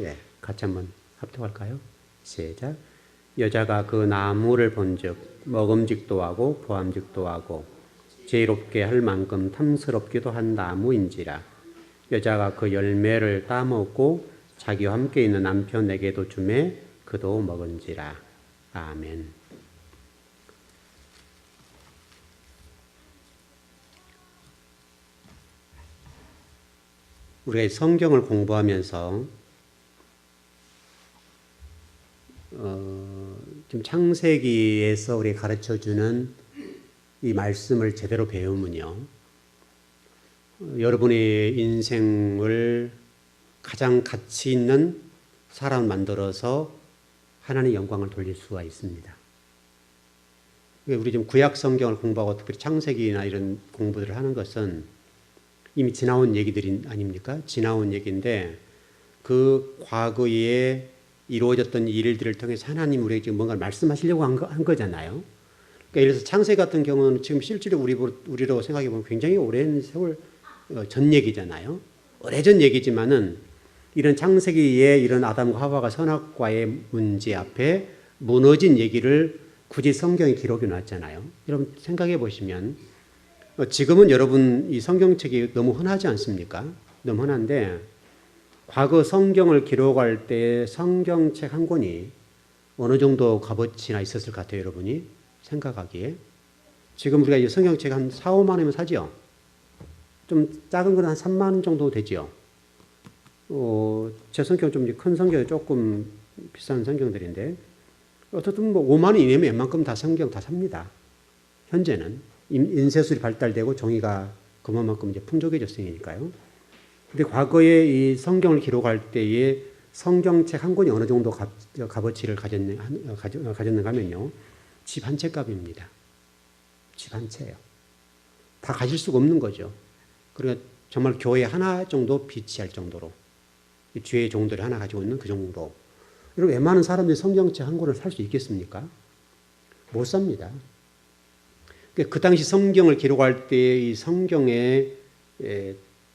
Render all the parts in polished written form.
예, 같이 한번 합독할까요? 시작. 여자가 그 나무를 본즉 먹음직도 하고 보암직도 하고 지혜롭게 할 만큼 탐스럽기도 한 나무인지라. 여자가 그 열매를 따먹고 자기와 함께 있는 남편에게도 주매 그도 먹은지라. 아멘. 우리가 성경을 공부하면서 지금 창세기에서 우리가 가르쳐주는 이 말씀을 제대로 배우면요, 여러분의 인생을 가장 가치 있는 사람을 만들어서 하나님의 영광을 돌릴 수가 있습니다. 우리 지금 구약 성경을 공부하고 특별히 창세기나 이런 공부들을 하는 것은 이미 지나온 얘기들이 아닙니까? 지나온 얘기인데 그 과거에 이루어졌던 일들을 통해서 하나님 우리에게 지금 뭔가를 말씀하시려고 한 거잖아요. 그러니까 예를 들어서 창세기 같은 경우는 지금 실제로 우리로 생각해 보면 굉장히 오랜 세월 전 얘기잖아요. 오래전 얘기지만은 이런 창세기에 이런 아담과 하와가 선악과의 문제 앞에 무너진 얘기를 굳이 성경에 기록해 놨잖아요. 여러분 생각해 보시면 지금은 여러분 이 성경책이 너무 흔하지 않습니까? 너무 흔한데 과거 성경을 기록할 때 성경책 한 권이 어느 정도 값어치나 있었을 것 같아요, 여러분이 생각하기에. 지금 우리가 이 성경책 한 4, 5만 원이면 사죠. 좀 작은 거는 한 3만 원 정도 되죠. 제 성경 좀 큰 성경이 조금 비싼 성경들인데 어쨌든 뭐 5만 원 이내면 웬만큼 다 성경 다 삽니다. 현재는 인쇄술이 발달되고 종이가 그만큼 이제 풍족해졌으니까요. 근데 과거에 이 성경을 기록할 때에 성경책 한 권이 어느 정도 값어치를 가졌는가 하면요, 집 한 채 값입니다. 집 한 채예요. 다 가질 수가 없는 거죠. 그러니까 정말 교회 하나 정도 비치할 정도로, 주의 종들이 하나 가지고 있는 그 정도. 여러분 웬만한 사람들이 성경책 한 권을 살 수 있겠습니까? 못 삽니다. 그 당시 성경을 기록할 때 이 성경의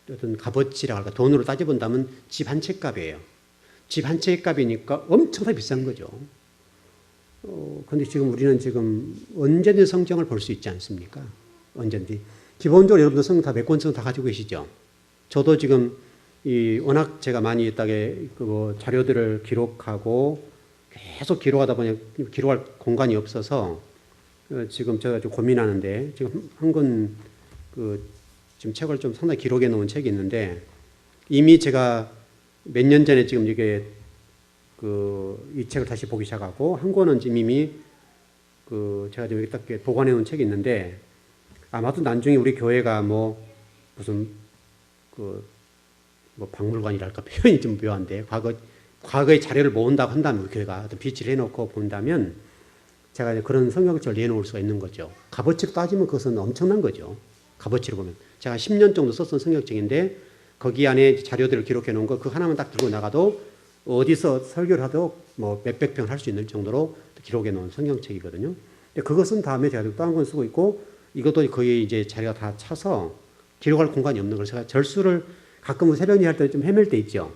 어떤 값어치라고 할까, 돈으로 따져본다면 집 한 채 값이에요. 집 한 채 값이니까 엄청나게 비싼 거죠. 근데 지금 우리는 지금 언제든지 성경을 볼 수 있지 않습니까? 언제든지. 기본적으로 여러분들 성경 다 몇 권쯤 다 가지고 계시죠? 저도 지금 워낙 제가 많이 있다게 자료들을 기록하고 계속 기록하다 보니 기록할 공간이 없어서 지금 제가 좀 고민하는데, 지금 한 권 지금 책을 좀 상당히 기록해 놓은 책이 있는데, 이미 제가 몇 년 전에 지금 이게 이 책을 다시 보기 시작하고, 한 권은 지금 이미 제가 지금 여기 딱 보관해 놓은 책이 있는데, 아마도 나중에 우리 교회가 무슨 박물관이랄까, 표현이 좀 묘한데, 과거의 자료를 모은다고 한다면, 우리 교회가 어떤 비치를 해놓고 본다면, 제가 그런 성경책을 내놓을 수가 있는 거죠. 값어치로 따지면 그것은 엄청난 거죠. 값어치로 보면. 제가 10년 정도 썼던 성경책인데 거기 안에 자료들을 기록해 놓은 거 그 하나만 딱 들고 나가도 어디서 설교를 하도 몇백 평 할 수 있는 정도로 기록해 놓은 성경책이거든요. 근데 그것은 다음에 제가 또 한 권 쓰고 있고, 이것도 거의 이제 자리가 다 차서 기록할 공간이 없는 걸 제가 절수를 가끔 새벽에 할 때 좀 헤맬 때 있죠.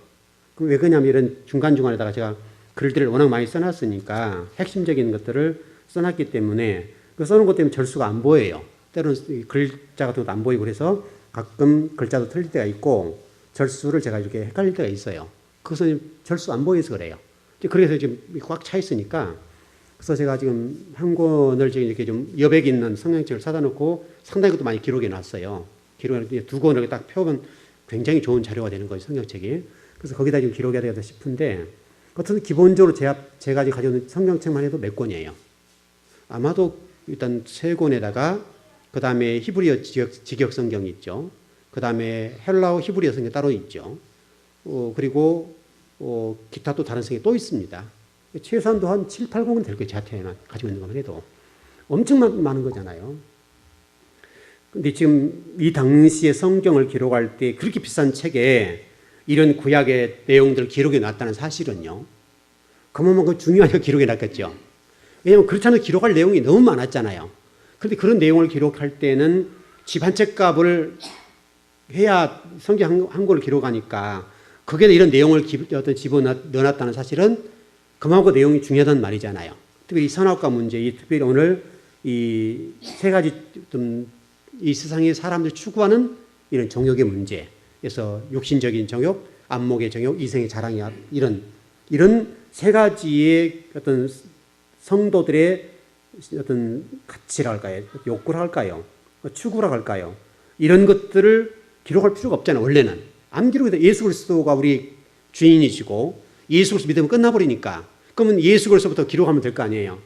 왜 그러냐면 이런 중간중간에다가 제가 글들을 워낙 많이 써놨으니까 핵심적인 것들을 써놨기 때문에 그 써놓은 것 때문에 절수가 안 보여요. 때로는 글자 같은 것도 안 보이고 그래서 가끔 글자도 틀릴 때가 있고 절수를 제가 이렇게 헷갈릴 때가 있어요. 그것은 절수 안 보여서 그래요. 그래서 지금 꽉 차 있으니까, 그래서 제가 지금 한 권을 지금 이렇게 좀 여백 있는 성경책을 사다 놓고 상당히 것도 많이 기록해 놨어요. 기록해 두 권을 딱 펴면 굉장히 좋은 자료가 되는 거예요, 성경책이. 그래서 거기다 지금 기록해야 되겠다 싶은데, 어쨌든 기본적으로 제가 지금 가지고 있는 성경책만 해도 몇 권이에요. 아마도 일단 3권에다가 그 다음에 히브리어 직역 성경이 있죠. 그 다음에 헬라어 히브리어 성경 따로 있죠. 그리고 기타 또 다른 성경이 또 있습니다. 최소한도 한 7, 8권은 될 거예요. 제가 가지고 있는 것만 해도. 엄청 많은 거잖아요. 근데 지금 이 당시에 성경을 기록할 때 그렇게 비싼 책에 이런 구약의 내용들을 기록해 놨다는 사실은요, 그만큼 중요하게 기록해 놨겠죠. 왜냐하면 그렇지 않아도 기록할 내용이 너무 많았잖아요. 그런데 그런 내용을 기록할 때는 집 한 채 값을 해야 성경 한 권을 기록하니까 거기에 이런 내용을 집어넣어놨다는 사실은 그만큼 그 내용이 중요하다는 말이잖아요. 특히 이 선악과 문제, 특별히 오늘 이 세 가지 이 세상의 사람들 추구하는 이런 정욕의 문제, 그래서 육신적인 정욕, 안목의 정욕, 이생의 자랑이 이런 세 가지의 어떤 성도들의 어떤 가치라 할까요? 욕구라 할까요? 추구라 할까요? 이런 것들을 기록할 필요가 없잖아요. 원래는 안 기록해도 예수 그리스도가 우리 주인이시고 예수 그리스도 믿으면 끝나버리니까 그러면 예수 그리스도부터 기록하면 될 거 아니에요.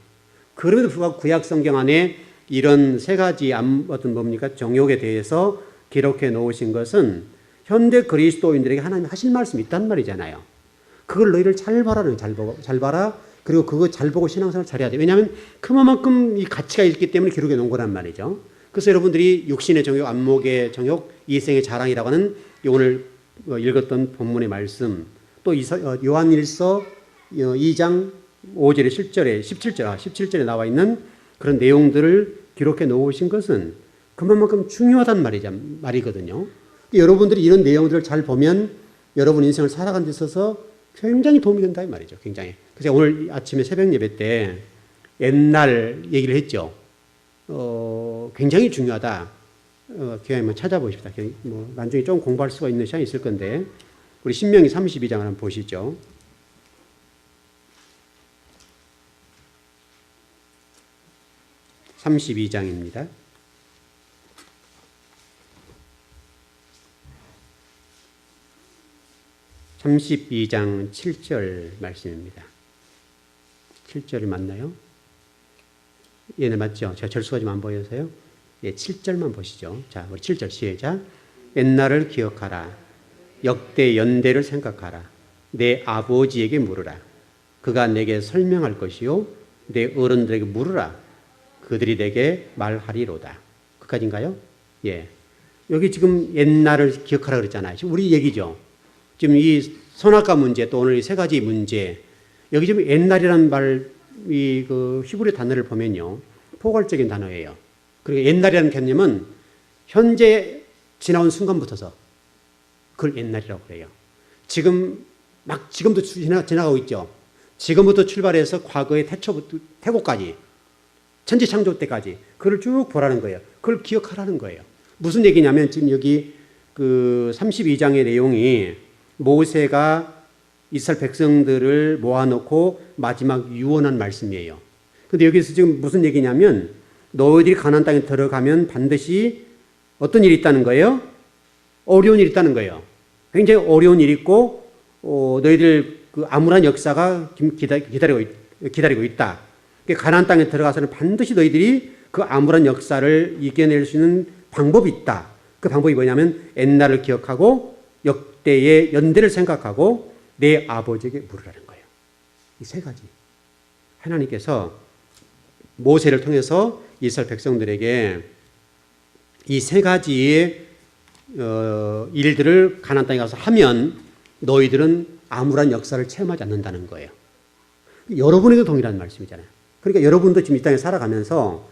그럼에도 불구하고 구약 성경 안에 이런 세 가지 어떤 뭡니까 정욕에 대해서 기록해 놓으신 것은 현대 그리스도인들에게 하나님이 하실 말씀이 있단 말이잖아요. 그걸 너희를 잘 봐라는 잘 봐라. 그리고 그거 잘 보고 신앙생활 잘해야 돼. 왜냐하면 그만큼 이 가치가 있기 때문에 기록해 놓은 거란 말이죠. 그래서 여러분들이 육신의 정욕, 안목의 정욕, 이생의 자랑이라고 하는 오늘 읽었던 본문의 말씀, 또 요한일서 2장 5절에 17절에 나와 있는 그런 내용들을 기록해 놓으신 것은 그만큼 중요하단 말이거든요. 여러분들이 이런 내용들을 잘 보면 여러분 인생을 살아가는 데 있어서 굉장히 도움이 된다 이 말이죠. 굉장히. 그래서 오늘 아침에 새벽 예배 때 옛날 얘기를 했죠. 굉장히 중요하다. 기왕에 한번 찾아보십시다. 나중에 좀 공부할 수가 있는 시간이 있을 건데 우리 신명기 32장을 한번 보시죠. 32장입니다. 32장 7절 말씀입니다. 7절이 맞나요? 예, 네, 맞죠? 제가 절수가 좀 안 보여서요. 예, 7절만 보시죠. 자, 우리 7절 시작. 옛날을 기억하라. 역대 연대를 생각하라. 내 아버지에게 물으라. 그가 내게 설명할 것이요. 내 어른들에게 물으라. 그들이 내게 말하리로다. 그까지인가요? 예. 여기 지금 옛날을 기억하라 그랬잖아요. 지금 우리 얘기죠. 지금 이 선악과 문제 또 오늘 이 세 가지 문제 여기 지금 옛날이라는 말 이 그 히브리 단어를 보면요 포괄적인 단어예요. 그리고 옛날이라는 개념은 현재 지나온 순간부터서 그걸 옛날이라고 그래요. 지금도 지나가고 있죠. 지금부터 출발해서 과거의 태고까지 천지창조 때까지 그걸 쭉 보라는 거예요. 그걸 기억하라는 거예요. 무슨 얘기냐면 지금 여기 그 32장의 내용이 모세가 이스라엘 백성들을 모아놓고 마지막 유언한 말씀이에요. 근데 여기서 지금 무슨 얘기냐면 너희들이 가나안 땅에 들어가면 반드시 어떤 일이 있다는 거예요? 어려운 일이 있다는 거예요. 굉장히 어려운 일이 있고 너희들 그 암울한 역사가 기다리고 있다. 가나안 땅에 들어가서는 반드시 너희들이 그 암울한 역사를 이겨낼 수 있는 방법이 있다. 그 방법이 뭐냐면 옛날을 기억하고 역대의 연대를 생각하고 내 아버지에게 물으라는 거예요. 이 세 가지. 하나님께서 모세를 통해서 이스라엘 백성들에게 이 세 가지의 일들을 가나안 땅에 가서 하면 너희들은 암울한 역사를 체험하지 않는다는 거예요. 여러분에게도 동일한 말씀이잖아요. 그러니까 여러분도 지금 이 땅에 살아가면서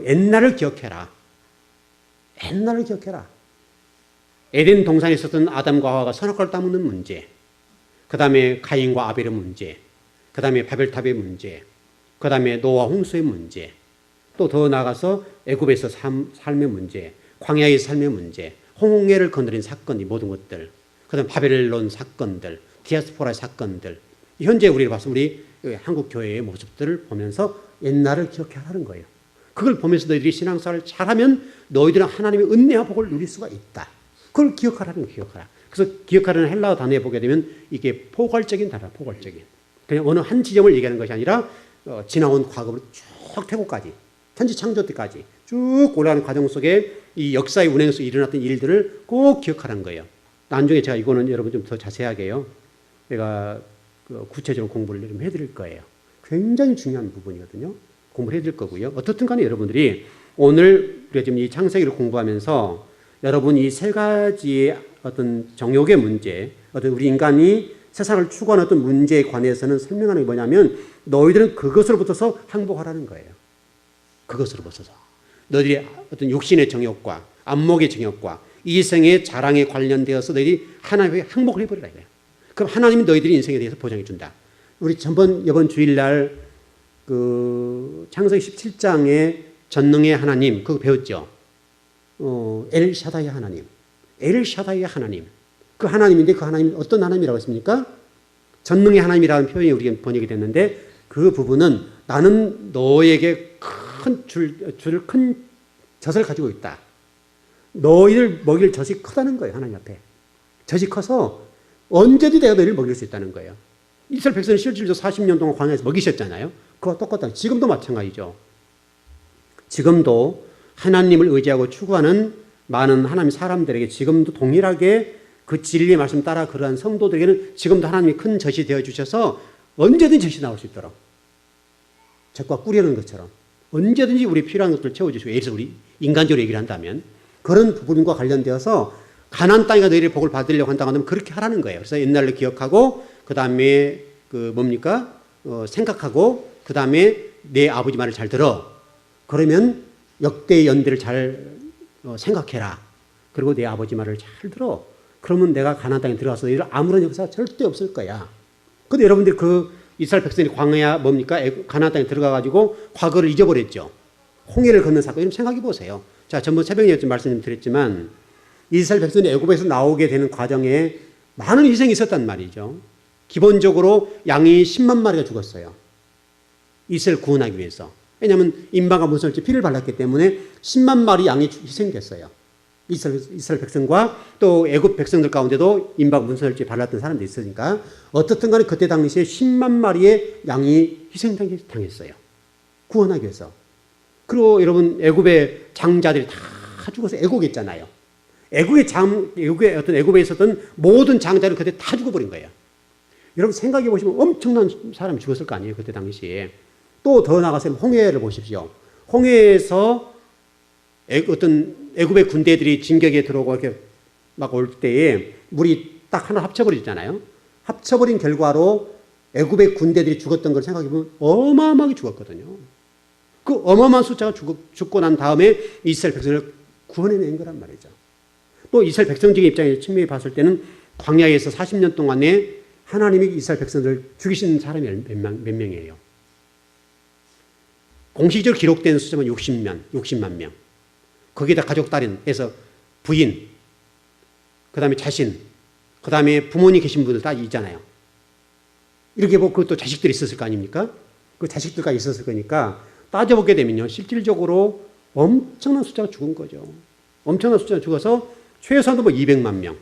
옛날을 기억해라. 옛날을 기억해라. 에덴 동산에 있었던 아담과 하와가 선악과를 따먹는 문제, 그 다음에 가인과 아벨의 문제, 그 다음에 바벨탑의 문제, 그 다음에 노아 홍수의 문제, 또 더 나아가서 애굽에서 삶의 문제, 광야의 삶의 문제, 홍해를 거느린 사건, 이 모든 것들, 그 다음에 바벨론 사건들, 디아스포라의 사건들, 현재 우리가 봐서 우리 한국 교회의 모습들을 보면서 옛날을 기억해 하라는 거예요. 그걸 보면서 너희들이 신앙생활을 잘하면 너희들은 하나님의 은혜와 복을 누릴 수가 있다. 그걸 기억하라는 거예요. 기억하라. 그래서 기억하라는 헬라어 단어에 보게 되면 이게 포괄적인 단어야. 포괄적인. 그냥 어느 한 지점을 얘기하는 것이 아니라 지나온 과거로 쭉 태고까지 천지창조 때까지 쭉 올라가는 과정 속에 이 역사의 운행에서 일어났던 일들을 꼭 기억하라는 거예요. 나중에 제가 이거는 여러분 좀 더 자세하게요. 제가 구체적으로 공부를 좀 해드릴 거예요. 굉장히 중요한 부분이거든요. 공부를 해드릴 거고요. 어떻든 간에 여러분들이 오늘 우리가 지금 이 창세기를 공부하면서 여러분 이 세 가지의 어떤 정욕의 문제, 어떤 우리 인간이 세상을 추구하는 어떤 문제에 관해서는 설명하는 게 뭐냐면 너희들은 그것으로부터서 항복하라는 거예요. 그것으로부터서. 너희들이 어떤 육신의 정욕과 안목의 정욕과 이생의 자랑에 관련되어서 너희들이 하나님에게 항복을 해버리라 이거예요. 그럼 하나님이 너희들의 인생에 대해서 보장해 준다. 우리 이번 주일날 그 창세기 17장의 전능의 하나님 그거 배웠죠. 엘샤다이 하나님, 엘샤다이 하나님. 그 하나님인데 그 하나님 어떤 하나님이라고 했습니까? 전능의 하나님이라는 표현이 우리가 번역이 됐는데 그 부분은 나는 너에게 큰 젖을 가지고 있다. 너희를 먹일 젖이 크다는 거예요. 하나님 앞에. 젖이 커서 언제든 내가 너희를 먹일 수 있다는 거예요. 이스라엘 백성을 실질적으로 40년 동안 광야에서 먹이셨잖아요. 그거 똑같다. 지금도 마찬가지죠. 지금도 하나님을 의지하고 추구하는 많은 하나님 사람들에게 지금도 동일하게 그 진리의 말씀 따라 그러한 성도들에게는 지금도 하나님이 큰 젖이 되어주셔서 언제든지 젖이 나올 수 있도록 젖과 꿀이라는 것처럼 언제든지 우리 필요한 것들을 채워주시고 예를 들어서 우리 인간적으로 얘기를 한다면 그런 부분과 관련되어서 가나안 땅에 너희를 복을 받으려고 한다고 하면 그렇게 하라는 거예요. 그래서 옛날을 기억하고 그 다음에 생각하고 그 다음에 내 아버지 말을 잘 들어. 그러면 역대의 연대를 잘 생각해라. 그리고 내 아버지 말을 잘 들어. 그러면 내가 가나안 땅에 들어가서 너희를 아무런 역사가 절대 없을 거야. 근데 여러분들이 그 이스라엘 백성이 광야 가나안 땅에 들어가가지고 과거를 잊어버렸죠. 홍해를 건넌 사건. 여러분 생각해 보세요. 자, 전번 새벽에 말씀드렸지만 이스라엘 백성이 애굽에서 나오게 되는 과정에 많은 희생이 있었단 말이죠. 기본적으로 양이 10만 마리가 죽었어요. 이스라엘 구원하기 위해서. 왜냐하면 인방과 문설주 피를 발랐기 때문에 10만 마리 양이 희생됐어요. 이스라엘 백성과 또 애굽 백성들 가운데도 인방 문설주에 발랐던 사람들이 있으니까 어떻든 간에 그때 당시에 10만 마리의 양이 희생당했어요. 구원하기 위해서. 그리고 여러분 애굽의 장자들이 다 죽어서 애곡했잖아요. 애굽에 있었던 모든 장자를 그때 다 죽어버린 거예요. 여러분 생각해 보시면 엄청난 사람이 죽었을 거 아니에요. 그때 당시에. 또 더 나가서 홍해를 보십시오. 홍해에서 어떤 애굽의 군대들이 진격에 들어오고 이렇게 막 올 때에 물이 딱 하나 합쳐버리잖아요. 합쳐버린 결과로 애굽의 군대들이 죽었던 걸 생각해 보면 어마어마하게 죽었거든요. 그 어마어마한 숫자가 죽고 난 다음에 이스라엘 백성을 구원해낸 거란 말이죠. 또 이스라엘 백성적인 입장에서 측면에 봤을 때는 광야에서 40년 동안에 하나님이 이스라엘 백성들을 죽이신 사람이 몇 명이에요. 공식적으로 기록된 숫자만 60만 명. 거기에다 가족 딸인해서 부인, 그 다음에 자신, 그 다음에 부모님 계신 분들 다 있잖아요. 이렇게 보고 그것도 자식들이 있었을 거 아닙니까? 그 자식들까지 있었을 거니까 따져보게 되면요. 실질적으로 엄청난 숫자가 죽은 거죠. 엄청난 숫자가 죽어서 최소한도 200만 명.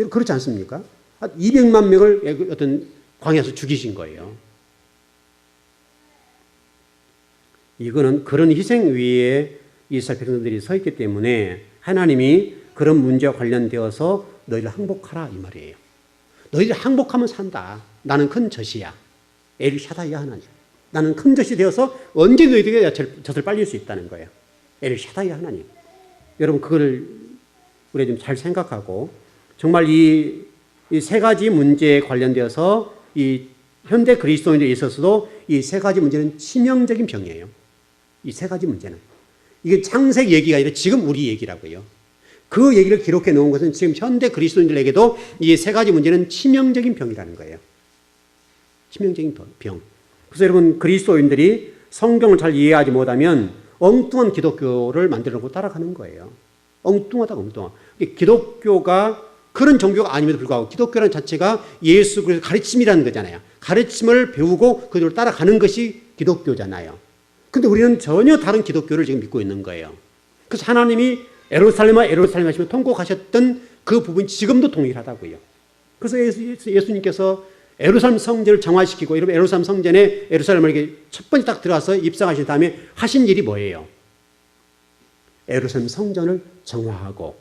그렇지 않습니까? 200만 명을 어떤 광야에서 죽이신 거예요. 이거는 그런 희생 위에 이스라엘 백성들이 서 있기 때문에 하나님이 그런 문제와 관련되어서 너희를 항복하라 이 말이에요. 너희를 항복하면 산다. 나는 큰 젖이야. 엘샤다이야 하나님. 나는 큰 젖이 되어서 언제 너희들에게 젖을 빨릴 수 있다는 거예요. 엘샤다이야 하나님. 여러분 그걸 우리가 좀 잘 생각하고 정말 이 세 가지 문제에 관련되어서 이 현대 그리스도인들에 있어서도 이 세 가지 문제는 치명적인 병이에요. 이 세 가지 문제는. 이게 창세기 얘기가 아니라 지금 우리 얘기라고요. 그 얘기를 기록해 놓은 것은 지금 현대 그리스도인들에게도 이 세 가지 문제는 치명적인 병이라는 거예요. 치명적인 병. 그래서 여러분 그리스도인들이 성경을 잘 이해하지 못하면 엉뚱한 기독교를 만들어 놓고 따라가는 거예요. 엉뚱하다. 기독교가 그런 종교가 아님에도 불구하고 기독교라는 자체가 예수 그리스도의 가르침이라는 거잖아요. 가르침을 배우고 그대로 따라가는 것이 기독교잖아요. 근데 우리는 전혀 다른 기독교를 지금 믿고 있는 거예요. 그래서 하나님이 에루살렘 하시며 통곡하셨던 그 부분이 지금도 동일하다고요. 그래서 예수님께서 에루살렘 성전을 정화시키고 여러분 에루살렘 성전에 에루살렘을 이렇게 첫 번째 딱 들어가서 입성하신 다음에 하신 일이 뭐예요? 에루살렘 성전을 정화하고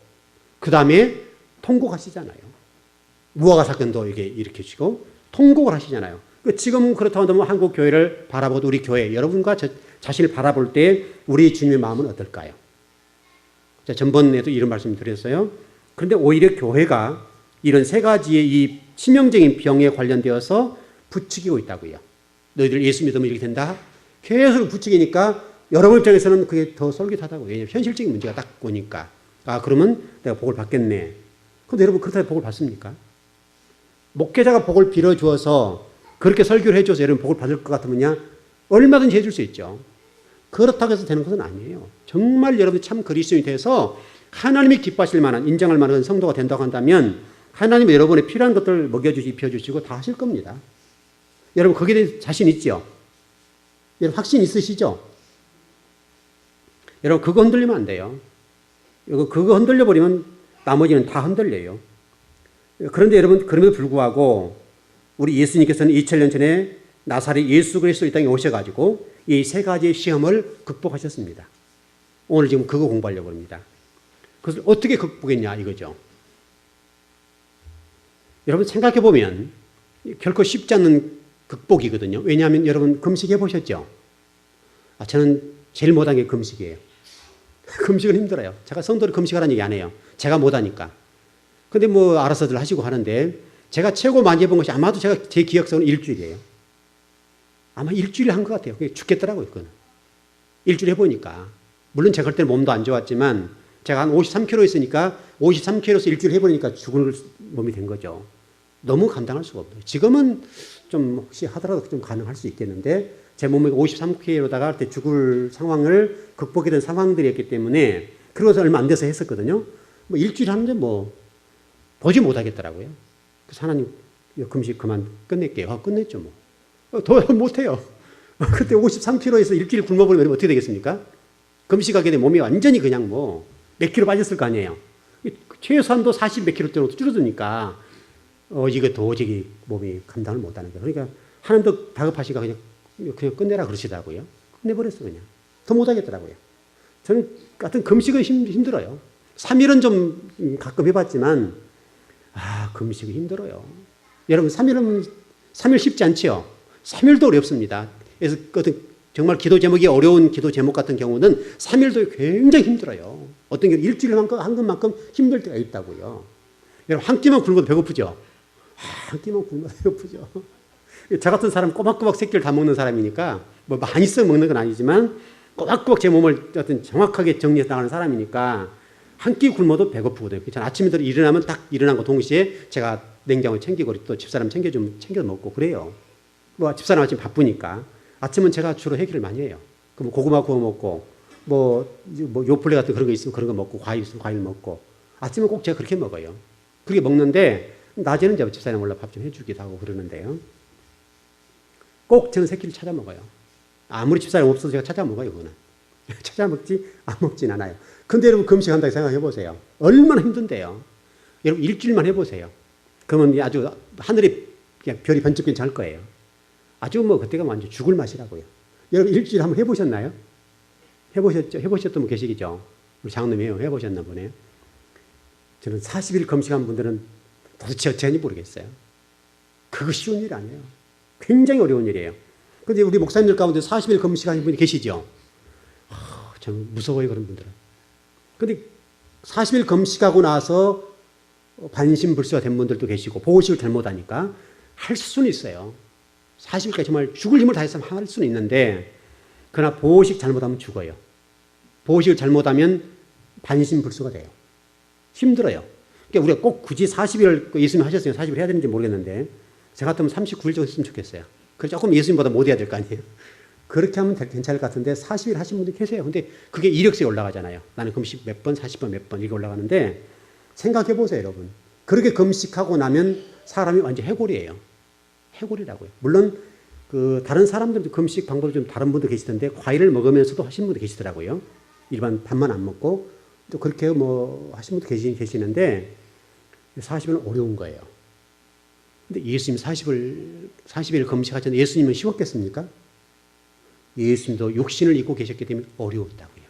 그 다음에 통곡하시잖아요. 무화과 사건도 이렇게 일으키시고 통곡을 하시잖아요. 지금 그렇다고 한다면 한국 교회를 바라보도 우리 교회 여러분과 자신을 바라볼 때 우리 주님의 마음은 어떨까요? 자, 전번에도 이런 말씀 드렸어요. 그런데 오히려 교회가 이런 세 가지의 이 치명적인 병에 관련되어서 부추기고 있다고요. 너희들 예수 믿으면 이렇게 된다. 계속 부추기니까 여러분 입장에서는 그게 더 솔깃하다고요. 왜냐하면 현실적인 문제가 딱 오니까. 아, 그러면 내가 복을 받겠네. 근데 여러분, 그렇다고 복을 받습니까? 목회자가 복을 빌어주어서 그렇게 설교를 해줘서 여러분 복을 받을 것 같으면요, 얼마든지 해줄 수 있죠. 그렇다고 해서 되는 것은 아니에요. 정말 여러분이 참 그리스도인이 돼서 하나님이 기뻐하실 만한, 인정할 만한 성도가 된다고 한다면 하나님은 여러분의 필요한 것들을 먹여주시고 입혀주시고 다 하실 겁니다. 여러분 거기에 대해 자신 있죠? 여러분 확신 있으시죠? 여러분 그거 흔들리면 안 돼요. 그거 흔들려버리면 나머지는 다 흔들려요. 그런데 여러분, 그럼에도 불구하고 우리 예수님께서는 2000년 전에 나사렛 예수 그리스도 이 땅에 오셔가지고 이 세 가지의 시험을 극복하셨습니다. 오늘 지금 그거 공부하려고 합니다. 그것을 어떻게 극복했냐 이거죠. 여러분 생각해 보면 결코 쉽지 않는 극복이거든요. 왜냐하면 여러분 금식해 보셨죠? 아, 저는 제일 못한 게 금식이에요. 금식은 힘들어요. 제가 성도를 금식하라는 얘기 안 해요. 제가 못하니까. 근데 뭐 알아서들 하시고 하는데 제가 최고 많이 해본 것이 아마도 제 기억상은 일주일이에요. 아마 일주일 한 것 같아요. 그게 죽겠더라고요. 그건. 일주일 해보니까. 물론 제가 그때는 몸도 안 좋았지만 제가 한 53kg 있으니까 53kg에서 일주일 해보니까 죽을 몸이 된 거죠. 너무 감당할 수가 없어요. 지금은 좀 혹시 하더라도 좀 가능할 수 있겠는데 제 몸이 53kg로다가 그때 죽을 상황을 극복이 된 상황들이었기 때문에 그러고서 얼마 안 돼서 했었거든요. 뭐 일주일 하는데 뭐 도저히 못하겠더라고요. 그래서 하나님 금식 그만 끝낼게요. 아, 끝냈죠 뭐. 더 못해요. 그때 53kg에서 일주일 굶어버리면 어떻게 되겠습니까? 금식하게 되면 몸이 완전히 그냥 뭐 몇 킬로 빠졌을 거 아니에요. 최소한도 40 몇 킬로 정도 줄어드니까 이거 도저히 몸이 감당을 못하는 거예요. 그러니까 하나님도 다급하시가 그냥 끝내라 그러시더라고요. 끝내버렸어 그냥. 더 못하겠더라고요. 저는 같은 금식은 힘들어요. 3일은 좀 가끔 해봤지만 금식은 힘들어요. 여러분 3일 쉽지 않죠? 3일도 어렵습니다. 그래서 정말 기도 제목이 어려운 기도 제목 같은 경우는 3일도 굉장히 힘들어요. 어떤 경우 일주일 한 것만큼 힘들 때가 있다고요. 여러분 한 끼만 굶어도 배고프죠? 한 끼만 굶어도 배고프죠. 저 같은 사람 꼬박꼬박 새끼를 다 먹는 사람이니까 뭐 많이 써 먹는 건 아니지만 꼬박꼬박 제 몸을 어떤 정확하게 정리해서 나가는 사람이니까 한 끼 굶어도 배고프거든요. 아침에 일어나면 딱 일어난 거 동시에 제가 냉장고 챙기고 또 집사람 챙겨 먹고 그래요. 뭐 집사람 아침 바쁘니까 아침은 제가 주로 해결을 많이 해요. 그럼 고구마 구워 먹고 뭐 요플레 같은 그런 거 있으면 그런 거 먹고 과일 있으면 과일 먹고 아침은 꼭 제가 그렇게 먹어요. 그렇게 먹는데 낮에는 이제 집사람 몰라 밥 좀 해주기도 하고 그러는데요. 꼭 저는 새끼를 찾아 먹어요. 아무리 집사람 없어도 제가 찾아 먹어요. 그거는 찾아 먹지 안 먹진 않아요. 근데 여러분 금식한다고 생각해 보세요. 얼마나 힘든데요. 여러분 일주일만 해보세요. 그러면 아주 하늘에 그냥 별이 번쩍 괜찮을 거예요. 아주 뭐 그때가 완전 죽을 맛이라고요. 여러분 일주일 한번 해보셨나요? 해보셨죠? 해보셨던 분 계시겠죠? 우리 장로님이요. 해보셨나 보네요. 저는 40일 금식한 분들은 도대체 어찌하는지 모르겠어요. 그거 쉬운 일 아니에요. 굉장히 어려운 일이에요. 근데 우리 목사님들 가운데 40일 금식하는 분이 계시죠? 참 무서워요, 그런 분들은. 근데 40일 금식하고 나서 반신불수가 된 분들도 계시고 보호식을 잘못하니까 할 수는 있어요. 40일까지 정말 죽을 힘을 다해서 할 수는 있는데 그러나 보호식 잘못하면 죽어요. 보호식을 잘못하면 반신불수가 돼요. 힘들어요. 그러니까 우리가 꼭 굳이 40일 예수님 하셨으니까 40일 해야 되는지 모르겠는데 저 같으면 39일 정도 했으면 좋겠어요. 그래서 조금 예수님보다 못 해야 될 거 아니에요. 그렇게 하면 괜찮을 것 같은데 40일 하신 분들 계세요. 근데 그게 이력서에 올라가잖아요. 나는 금식 몇 번, 40번 몇 번 이게 올라가는데 생각해 보세요, 여러분. 그렇게 금식하고 나면 사람이 완전 해골이에요. 해골이라고요. 물론 그 다른 사람들도 금식 방법이 좀 다른 분도 계시던데 과일을 먹으면서도 하시는 분도 계시더라고요. 일반 밥만 안 먹고 또 그렇게 뭐 하시는 분도 계시는데 40일은 어려운 거예요. 근데 예수님 40일 금식하셨는데 예수님은 쉬웠겠습니까? 예수님도 육신을 입고 계셨기 때문에 어려웠다고요.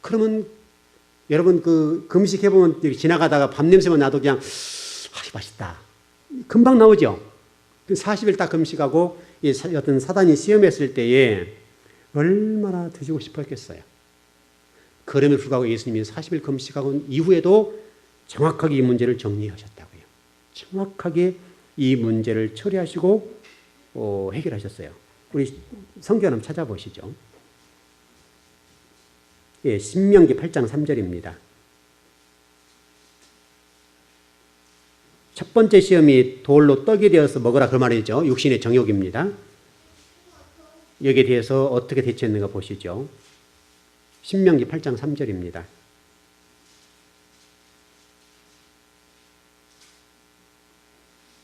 그러면 여러분 그 금식해보면 지나가다가 밥 냄새만 나도 그냥 맛있다. 금방 나오죠. 40일 딱 금식하고 어떤 사단이 시험했을 때에 얼마나 드시고 싶었겠어요. 그럼에도 불구하고 예수님이 40일 금식하고 이후에도 정확하게 이 문제를 정리하셨다고요. 정확하게 이 문제를 처리하시고 해결하셨어요. 우리 성경 한번 찾아보시죠. 예, 신명기 8장 3절입니다. 첫 번째 시험이 돌로 떡이 되어서 먹으라 그 말이죠. 육신의 정욕입니다. 여기에 대해서 어떻게 대처했는가 보시죠. 신명기 8장 3절입니다.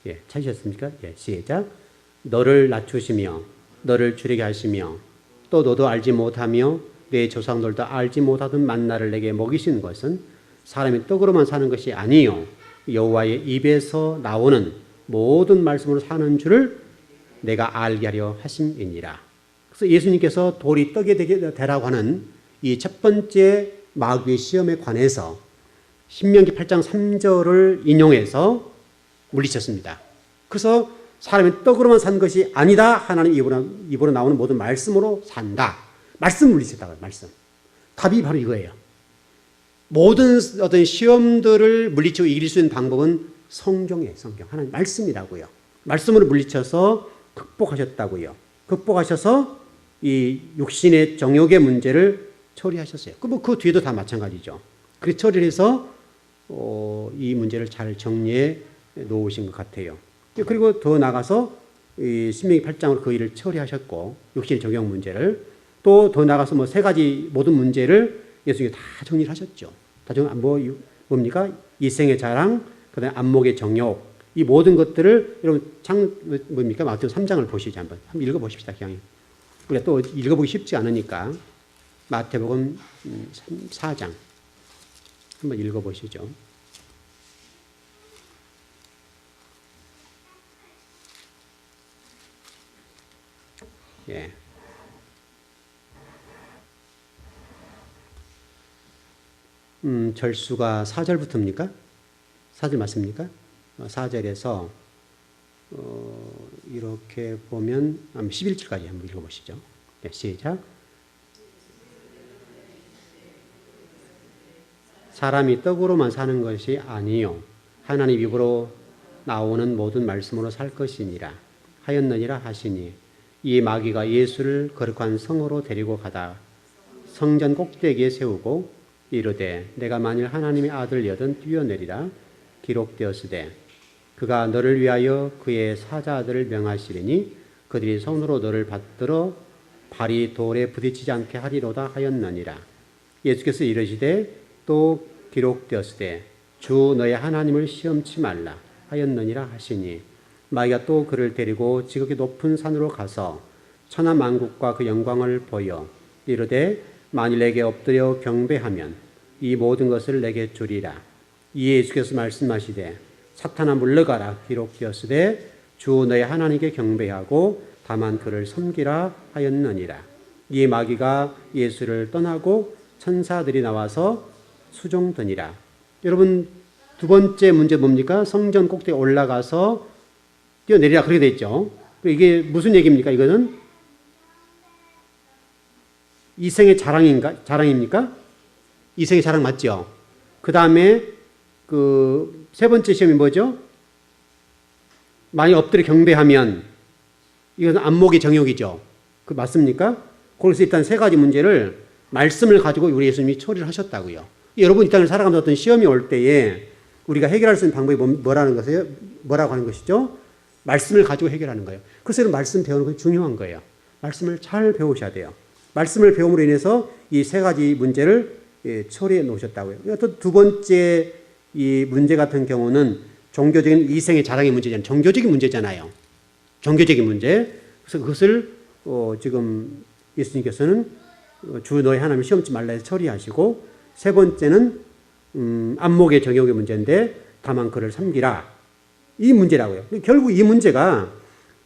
예, 찾으셨습니까? 예, 시작. 너를 낮추시며 너를 줄이게 하시며 또 너도 알지 못하며 내 조상들도 알지 못하던 만나를 내게 먹이신 것은 사람이 떡으로만 사는 것이 아니요 여호와의 입에서 나오는 모든 말씀으로 사는 줄을 내가 알게 하려 하심이니라. 그래서 예수님께서 돌이 떡이 되라고 하는 이 첫 번째 마귀의 시험에 관해서 신명기 8장 3절을 인용해서 물리쳤습니다. 그래서 사람이 떡으로만 산 것이 아니다. 하나님 입으로 나오는 모든 말씀으로 산다. 말씀 물리쳤다고요. 말씀. 답이 바로 이거예요. 모든 어떤 시험들을 물리치고 이길 수 있는 방법은 성경이에요. 성경. 하나님 말씀이라고요. 말씀으로 물리쳐서 극복하셨다고요. 극복하셔서 이 육신의 정욕의 문제를 처리하셨어요. 그 뒤에도 다 마찬가지죠. 그렇게 처리를 해서 이 문제를 잘 정리해 놓으신 것 같아요. 그리고 더 나가서 이 신명기 8장으로 그 일을 처리하셨고 육신의 정욕 문제를 또 더 나가서 뭐 세 가지 모든 문제를 예수님이 다 정리를 하셨죠. 다 뭡니까? 이생의 자랑, 그다음에 안목의 정욕, 이 모든 것들을 여러분 뭡니까? 마태복음 3장을 보시죠. 한번 읽어보십시다. 그냥 우리가 또 읽어보기 쉽지 않으니까 마태복음 4장 한번 읽어보시죠. 예. 절수가 4절부터입니까? 4절 맞습니까? 4절에서 이렇게 보면 11절까지 한번 읽어보시죠. 네, 시작. 사람이 떡으로만 사는 것이 아니요 하나님 입으로 나오는 모든 말씀으로 살 것이니라 하였느니라 하시니 이 마귀가 예수를 거룩한 성으로 데리고 가다 성전 꼭대기에 세우고 이르되 내가 만일 하나님의 아들이거든 뛰어내리라 기록되었으되 그가 너를 위하여 그의 사자들을 명하시리니 그들이 손으로 너를 받들어 발이 돌에 부딪히지 않게 하리로다 하였느니라. 예수께서 이르시되 또 기록되었으되 주 너의 하나님을 시험치 말라 하였느니라 하시니 마귀가 또 그를 데리고 지극히 높은 산으로 가서 천하 만국과 그 영광을 보여 이르되 만일 내게 엎드려 경배하면 이 모든 것을 내게 주리라. 이에 예수께서 말씀하시되 사탄아 물러가라 기록되었으되 주 너의 하나님께 경배하고 다만 그를 섬기라 하였느니라. 이에 마귀가 예수를 떠나고 천사들이 나와서 수종드니라. 여러분 두 번째 문제 뭡니까? 성전 꼭대기에 올라가서 뛰어내리라 그렇게 돼 있죠. 이게 무슨 얘기입니까? 이거는 이생의 자랑입니까? 이생의 자랑 맞죠? 그 다음에 그 세 번째 시험이 뭐죠? 많이 엎드려 경배하면 이것은 안목의 정욕이죠. 그 맞습니까? 그래서 일단 세 가지 문제를 말씀을 가지고 우리 예수님이 처리를 하셨다고요. 여러분 이 땅을 살아가면서 어떤 시험이 올 때에 우리가 해결할 수 있는 방법이 뭐라는 것이에요? 뭐라고 하는 것이죠? 말씀을 가지고 해결하는 거예요. 그래서 말씀 배우는 것이 중요한 거예요. 말씀을 잘 배우셔야 돼요. 말씀을 배움으로 인해서 이 세 가지 문제를 처리해 놓으셨다고요. 또 두 번째 이 문제 같은 경우는 종교적인 이생의 자랑의 문제잖아요. 종교적인 문제잖아요. 종교적인 문제. 그래서 그것을 지금 예수님께서는 주 너의 하나님을 시험치 말라 해서 처리하시고 세 번째는 안목의 정욕의 문제인데 다만 그를 섬기라. 이 문제라고요. 결국 이 문제가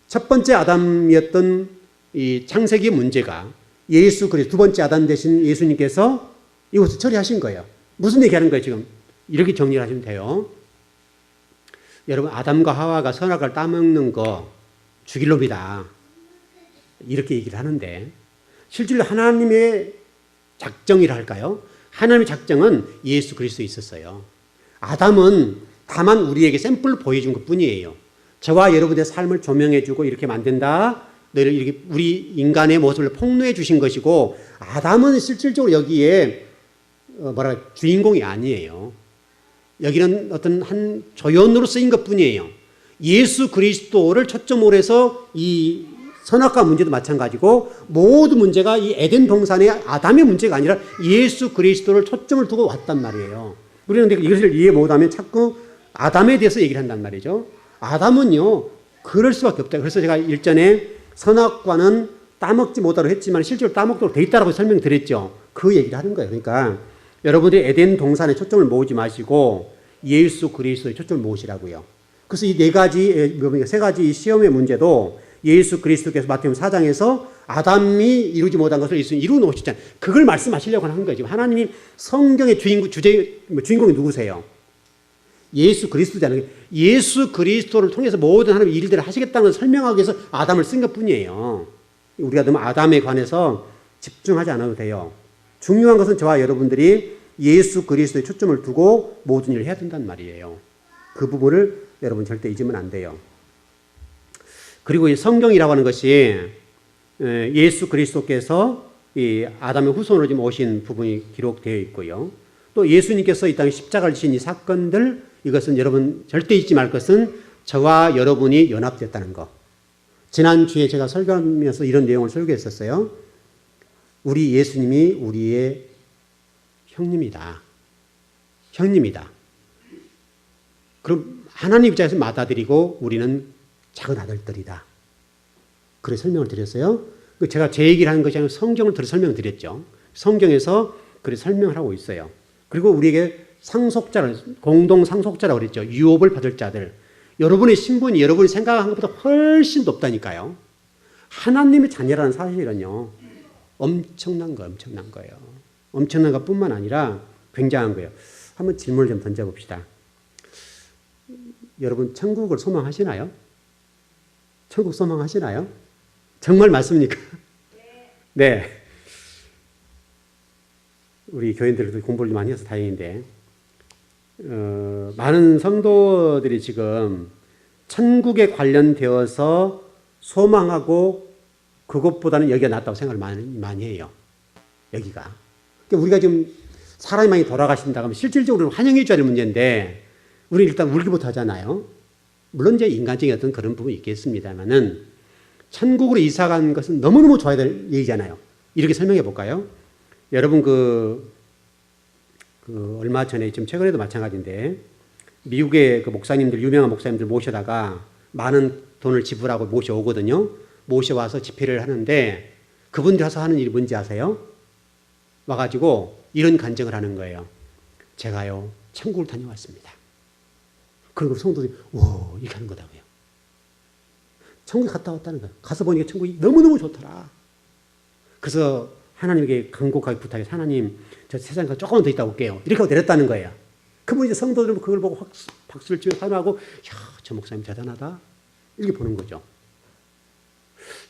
첫 번째 아담이었던 이 창세기 문제가 예수 그리스도 두 번째 아담 되신 예수님께서 이것을 처리하신 거예요. 무슨 얘기하는 거예요 지금? 이렇게 정리를 하시면 돼요. 여러분 아담과 하와가 선악을 따먹는 거 죽일 놈이다. 이렇게 얘기를 하는데 실제로 하나님의 작정이라 할까요? 하나님의 작정은 예수 그리스도에 있었어요. 아담은 다만 우리에게 샘플을 보여준 것뿐이에요. 저와 여러분의 삶을 조명해주고 이렇게 만든다. 너희를 이렇게 우리 인간의 모습을 폭로해 주신 것이고 아담은 실질적으로 여기에 주인공이 아니에요. 여기는 어떤 한 조연으로 쓰인 것 뿐이에요. 예수 그리스도를 초점으로 해서 이 선악과 문제도 마찬가지고 모든 문제가 이 에덴 동산의 아담의 문제가 아니라 예수 그리스도를 초점을 두고 왔단 말이에요. 우리는 이것을 이해 못하면 자꾸 아담에 대해서 얘기를 한단 말이죠. 아담은요, 그럴 수밖에 없다. 그래서 제가 일전에 선악과는 따먹지 못하도록 했지만 실제로 따먹도록 돼 있다라고 설명드렸죠. 그 얘기를 하는 거예요. 그러니까 여러분들이 에덴 동산에 초점을 모으지 마시고 예수 그리스도에 초점을 모으시라고요. 그래서 이 세 가지 시험의 문제도 예수 그리스도께서 마태복음 4장에서 아담이 이루지 못한 것을 예수님이 이루어 놓으셨잖아요. 그걸 말씀하시려고 하는 거예요. 지금 하나님이 성경의 주인공이 누구세요? 예수 그리스도잖아요. 예수 그리스도를 통해서 모든 하나님의 일들을 하시겠다는 걸 설명하기 위해서 아담을 쓴 것뿐이에요. 우리가 너무 아담에 관해서 집중하지 않아도 돼요. 중요한 것은 저와 여러분들이 예수 그리스도에 초점을 두고 모든 일을 해야 된단 말이에요. 그 부분을 여러분 절대 잊으면 안 돼요. 그리고 이 성경이라고 하는 것이 예수 그리스도께서 이 아담의 후손으로 지금 오신 부분이 기록되어 있고요. 또 예수님께서 이 땅에 십자가를 지신 이 사건들, 이것은 여러분 절대 잊지 말 것은 저와 여러분이 연합됐다는 것. 지난주에 제가 설교하면서 이런 내용을 설교했었어요. 우리 예수님이 우리의 형님이다. 형님이다. 그럼 하나님 입장에서 맏아들이고 우리는 작은 아들들이다. 그래 설명을 드렸어요. 제가 제 얘기를 하는 것이 아니라 성경을 들어 설명을 드렸죠. 성경에서 그래 설명을 하고 있어요. 그리고 우리에게 공동 상속자라고 그랬죠. 유업을 받을 자들. 여러분의 신분이 여러분이 생각한 것보다 훨씬 높다니까요. 하나님의 자녀라는 사실은요. 엄청난 거예요. 엄청난 것뿐만 아니라 굉장한 거예요. 한번 질문을 좀 던져봅시다. 여러분 천국을 소망하시나요? 천국 소망하시나요? 정말 맞습니까? 네. 우리 교인들도 공부를 많이 해서 다행인데 많은 성도들이 지금 천국에 관련되어서 소망하고 그것보다는 여기가 낫다고 생각을 많이 해요. 여기가. 그러니까 우리가 지금 사람이 많이 돌아가신다 하면 실질적으로 환영해 줘야 될 문제인데 우리 일단 울기부터 하잖아요. 물론 이제 인간적인 어떤 그런 부분이 있겠습니다만은 천국으로 이사 간 것은 너무너무 좋아야 될 얘기잖아요. 이렇게 설명해 볼까요? 여러분 얼마 전에 지금 최근에도 마찬가지인데 미국의 그 목사님들 유명한 목사님들 모셔다가 많은 돈을 지불하고 모셔오거든요. 모셔와서 집회를 하는데 그분들이 와서 하는 일이 뭔지 아세요? 와가지고 이런 간증을 하는 거예요. 제가요 천국을 다녀왔습니다. 그리고 성도들이 와 이렇게 하는 거다고요. 천국에 갔다 왔다는 거예요. 가서 보니까 천국이 너무너무 좋더라. 그래서 하나님에게 간곡하게 부탁해서 하나님 저 세상에 조금만 더 있다 올게요. 이렇게 하고 내렸다는 거예요. 그분 이제 성도들은 그걸 보고 박수를 치며 환호하고 저 목사님 대단하다. 이렇게 보는 거죠.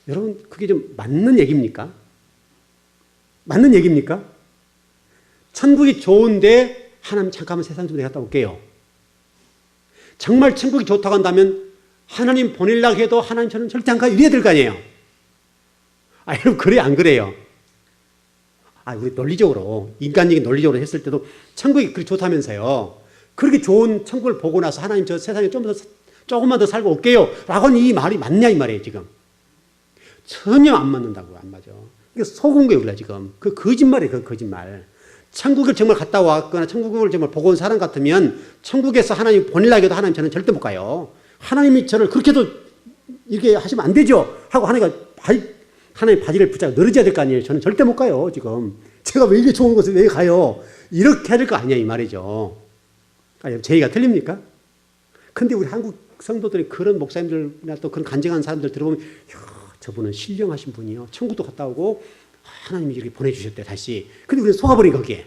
여러분 그게 좀 맞는 얘기입니까? 맞는 얘기입니까? 천국이 좋은데 하나님 잠깐만 세상 좀 갔다 올게요. 정말 천국이 좋다고 한다면 하나님 보내려고 해도 하나님 저는 절대 안 가요. 이래야 될 거 아니에요. 여러분 그래 안 그래요? 우리 논리적으로 인간적인 논리적으로 했을 때도 천국이 그렇게 좋다면서요. 그렇게 좋은 천국을 보고 나서 하나님 저 세상에 조금만 더 살고 올게요. 라고는 이 말이 맞냐 이 말이에요 지금. 전혀 안 맞는다고 안 맞아. 이거 속은 거예요 우리가 지금. 그 거짓말이에요 그 거짓말. 천국을 정말 갔다 왔거나 천국을 정말 보고 온 사람 같으면 천국에서 하나님 보내려고 해도 하나님 저는 절대 못 가요. 하나님이 저를 그렇게도 이렇게 하시면 안 되죠. 하고 하나님 바지를 붙잡고 늘어져야 될 거 아니에요. 저는 절대 못 가요 지금. 제가 왜 이렇게 좋은 곳에 왜 가요. 이렇게 해야 될 거 아니야 이 말이죠. 제 얘기가 틀립니까? 근데 우리 한국 성도들이 그런 목사님들이나 또 그런 간증하는 사람들 들어보면 저분은 신령하신 분이요. 천국도 갔다 오고 하나님이 이렇게 보내주셨대 다시. 근데 우리는 속아버린 거기에.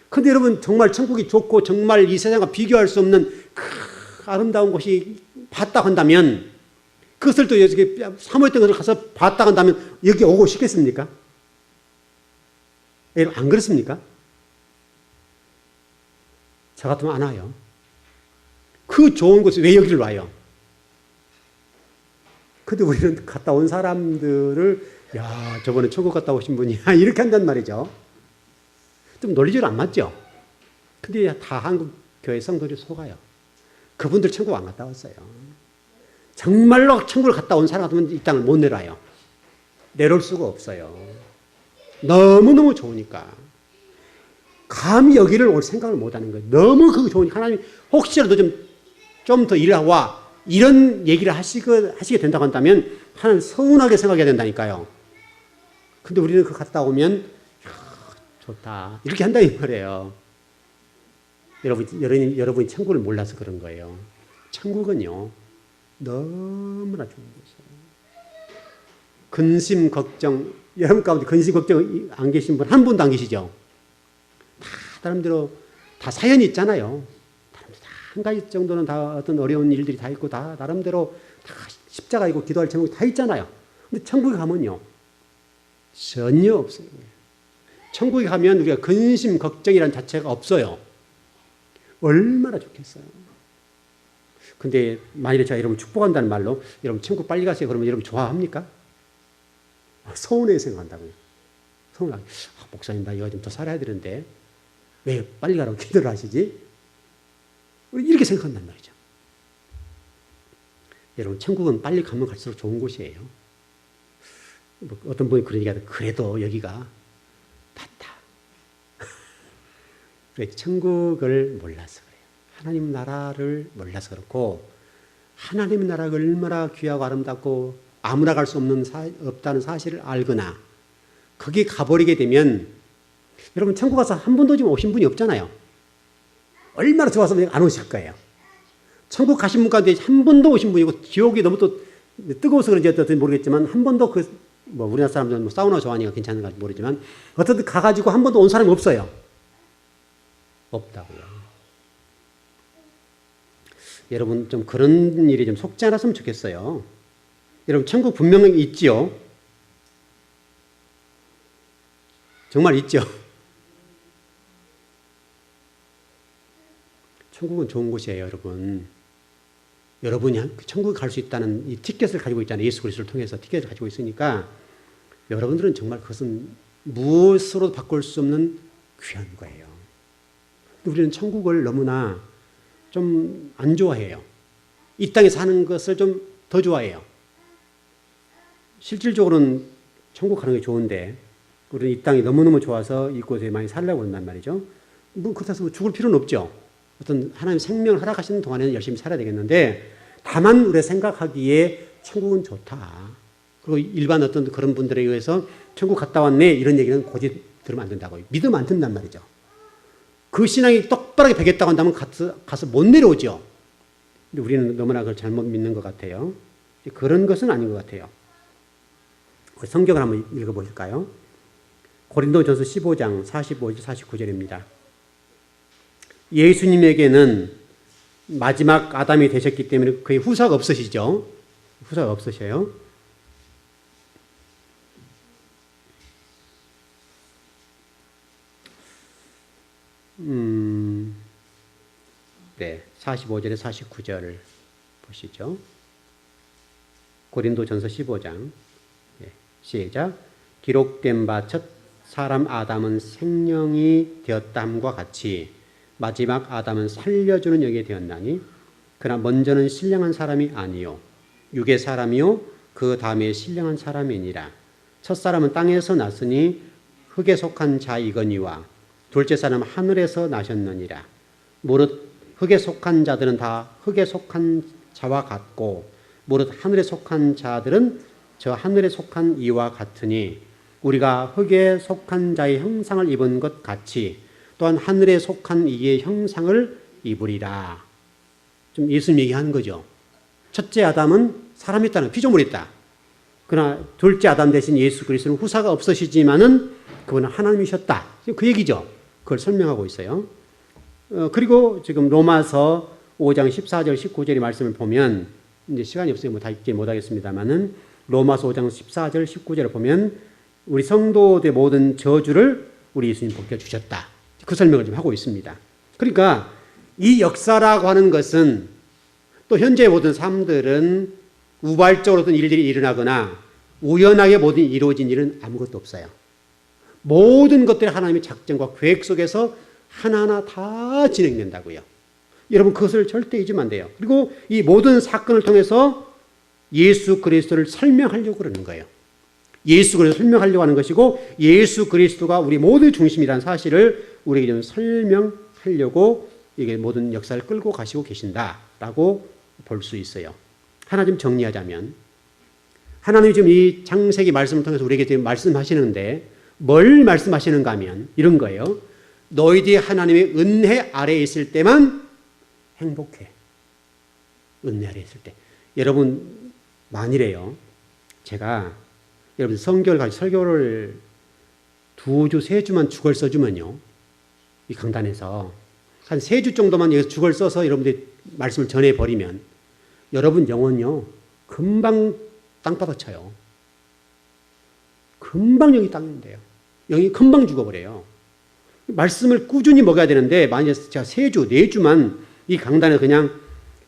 근데 여러분 정말 천국이 좋고 정말 이 세상과 비교할 수 없는 그 아름다운 곳이 봤다 한다면 그것을 또 여기 사모했던 것을 가서 봤다 한다면 여기 오고 싶겠습니까? 여러분 안 그렇습니까? 저 같으면 안 와요. 그 좋은 곳에 왜 여기를 와요? 근데 우리는 갔다 온 사람들을 저번에 천국 갔다 오신 분이야 이렇게 한단 말이죠. 좀 논리적으로 안 맞죠? 근데 다 한국 교회 성도들이 속아요. 그분들 천국 안 갔다 왔어요. 정말로 천국을 갔다 온 사람 같으면 이 땅을 못 내려와요. 내려올 수가 없어요. 너무너무 좋으니까. 감히 여기를 올 생각을 못 하는 거예요. 너무 그거 좋으니까 하나님 혹시라도 좀 더 일하고 와. 이런 얘기를 하시게 된다고 한다면 하나님 서운하게 생각해야 된다니까요. 근데 우리는 그 갔다 오면 좋다. 이렇게 한다는 거예요. 여러분이 천국을 몰라서 그런 거예요. 천국은요. 너무나 좋은 곳이에요. 근심 걱정, 여러분 가운데 근심 걱정 안 계신 분 한 분도 안 계시죠? 다 나름대로 다 사연이 있잖아요. 한 가지 정도는 다 어떤 어려운 일들이 다 있고 다 나름대로 다 십자가 있고 기도할 제목이 다 있잖아요. 근데 천국에 가면요. 전혀 없어요. 천국에 가면 우리가 근심 걱정이라는 자체가 없어요. 얼마나 좋겠어요. 근데 만일에 제가 여러분 축복한다는 말로 여러분 천국 빨리 가세요. 그러면 여러분 좋아합니까? 서운해 생각한다고요. 서운하게. 목사님 나 이거 좀 더 살아야 되는데 왜 빨리 가라고 기도를 하시지? 이렇게 생각한단 말이죠. 여러분 천국은 빨리 가면 갈수록 좋은 곳이에요. 어떤 분이 그런 얘기하는데 그래도 여기가 낫다. 천국을 몰라서 그래요. 하나님 나라를 몰라서 그렇고 하나님 나라가 얼마나 귀하고 아름답고 아무나 갈 수 없다는 사실을 알거나 거기 가버리게 되면 여러분 천국 가서 한 번도 지금 오신 분이 없잖아요. 얼마나 좋아서 안 오실 거예요. 천국 가신 분 가운데 한 번도 오신 분이고 지옥이 너무 또 뜨거워서 그런지 어떤지 모르겠지만 한 번도 우리나라 사람들은 사우나 좋아하니까 괜찮은가 모르지만 어쨌든 가가지고 한 번도 온 사람이 없어요. 없다고요. 여러분 좀 그런 일이 좀 속지 않았으면 좋겠어요. 여러분 천국 분명히 있지요. 정말 있죠. 천국은 좋은 곳이에요, 여러분. 여러분이 천국에 갈 수 있다는 이 티켓을 가지고 있잖아요. 예수 그리스도를 통해서 티켓을 가지고 있으니까 여러분들은 정말 그것은 무엇으로도 바꿀 수 없는 귀한 거예요. 우리는 천국을 너무나 좀 안 좋아해요. 이 땅에 사는 것을 좀 더 좋아해요. 실질적으로는 천국 가는 게 좋은데 우리는 이 땅이 너무너무 좋아서 이곳에 많이 살려고 한단 말이죠. 그렇다고 죽을 필요는 없죠. 어떤 하나님 생명을 허락하시는 동안에는 열심히 살아야 되겠는데 다만 우리가 생각하기에 천국은 좋다. 그리고 일반 어떤 그런 분들에 의해서 천국 갔다 왔네 이런 얘기는 고집 들으면 안 된다고요. 믿으면 안 된단 말이죠. 그 신앙이 똑바르게 되겠다고 한다면 가서 못 내려오죠. 근데 우리는 너무나 그걸 잘못 믿는 것 같아요. 그런 것은 아닌 것 같아요. 성경을 한번 읽어보실까요? 고린도전서 15장 45절 49절입니다. 예수님에게는 마지막 아담이 되셨기 때문에 거의 후사가 없으시죠. 후사가 없으셔요. 네, 45절에 49절을 보시죠. 고린도전서 15장 네, 시작. 기록된 바 첫 사람 아담은 생명이 되었다함과 같이 마지막 아담은 살려주는 영이 되었나니 그러나 먼저는 신령한 사람이 아니요 육의 사람이요 그 다음에 신령한 사람이니라. 첫 사람은 땅에서 났으니 흙에 속한 자이거니와 둘째 사람은 하늘에서 나셨느니라. 무릇 흙에 속한 자들은 다 흙에 속한 자와 같고 무릇 하늘에 속한 자들은 저 하늘에 속한 이와 같으니 우리가 흙에 속한 자의 형상을 입은 것 같이 또한 하늘에 속한 이의 형상을 입으리라. 좀 예수님 얘기하는 거죠. 첫째 아담은 사람이었다는 피조물이었다. 그러나 둘째 아담 대신 예수 그리스도는 후사가 없으시지만은 그분은 하나님이셨다. 그 얘기죠. 그걸 설명하고 있어요. 그리고 지금 로마서 5장 14절 19절의 말씀을 보면 이제 시간이 없어요. 뭐 다 읽지 못하겠습니다만은 로마서 5장 14절 19절을 보면 우리 성도들의 모든 저주를 우리 예수님 벗겨주셨다. 그 설명을 좀 하고 있습니다. 그러니까 이 역사라고 하는 것은 또 현재의 모든 삶들은 우발적으로 어떤 일들이 일어나거나 우연하게 모든 이루어진 일은 아무것도 없어요. 모든 것들이 하나님의 작정과 계획 속에서 하나하나 다 진행된다고요. 여러분 그것을 절대 잊으면 안 돼요. 그리고 이 모든 사건을 통해서 예수 그리스도를 설명하려고 그러는 거예요. 예수 그리스도를 설명하려고 하는 것이고 예수 그리스도가 우리 모두의 중심이라는 사실을 우리에게 좀 설명하려고 이게 모든 역사를 끌고 가시고 계신다라고 볼 수 있어요. 하나 좀 정리하자면 하나님이 지금 이 창세기 말씀을 통해서 우리에게 지금 말씀하시는데 뭘 말씀하시는가 하면 이런 거예요. 너희들이 하나님의 은혜 아래에 있을 때만 행복해. 은혜 아래에 있을 때. 여러분 만일에요. 제가 여러분 성경을 가지고 설교를 2주, 3주만 죽을 써주면요. 이 강단에서 한 3주 정도만 여기서 죽을 써서 여러분들이 말씀을 전해버리면 여러분 영혼요. 금방 땅바닥 쳐요. 금방 영이 땅인데요. 영이 금방 죽어버려요. 말씀을 꾸준히 먹어야 되는데 만약에 제가 3주, 4주만 이 강단에 그냥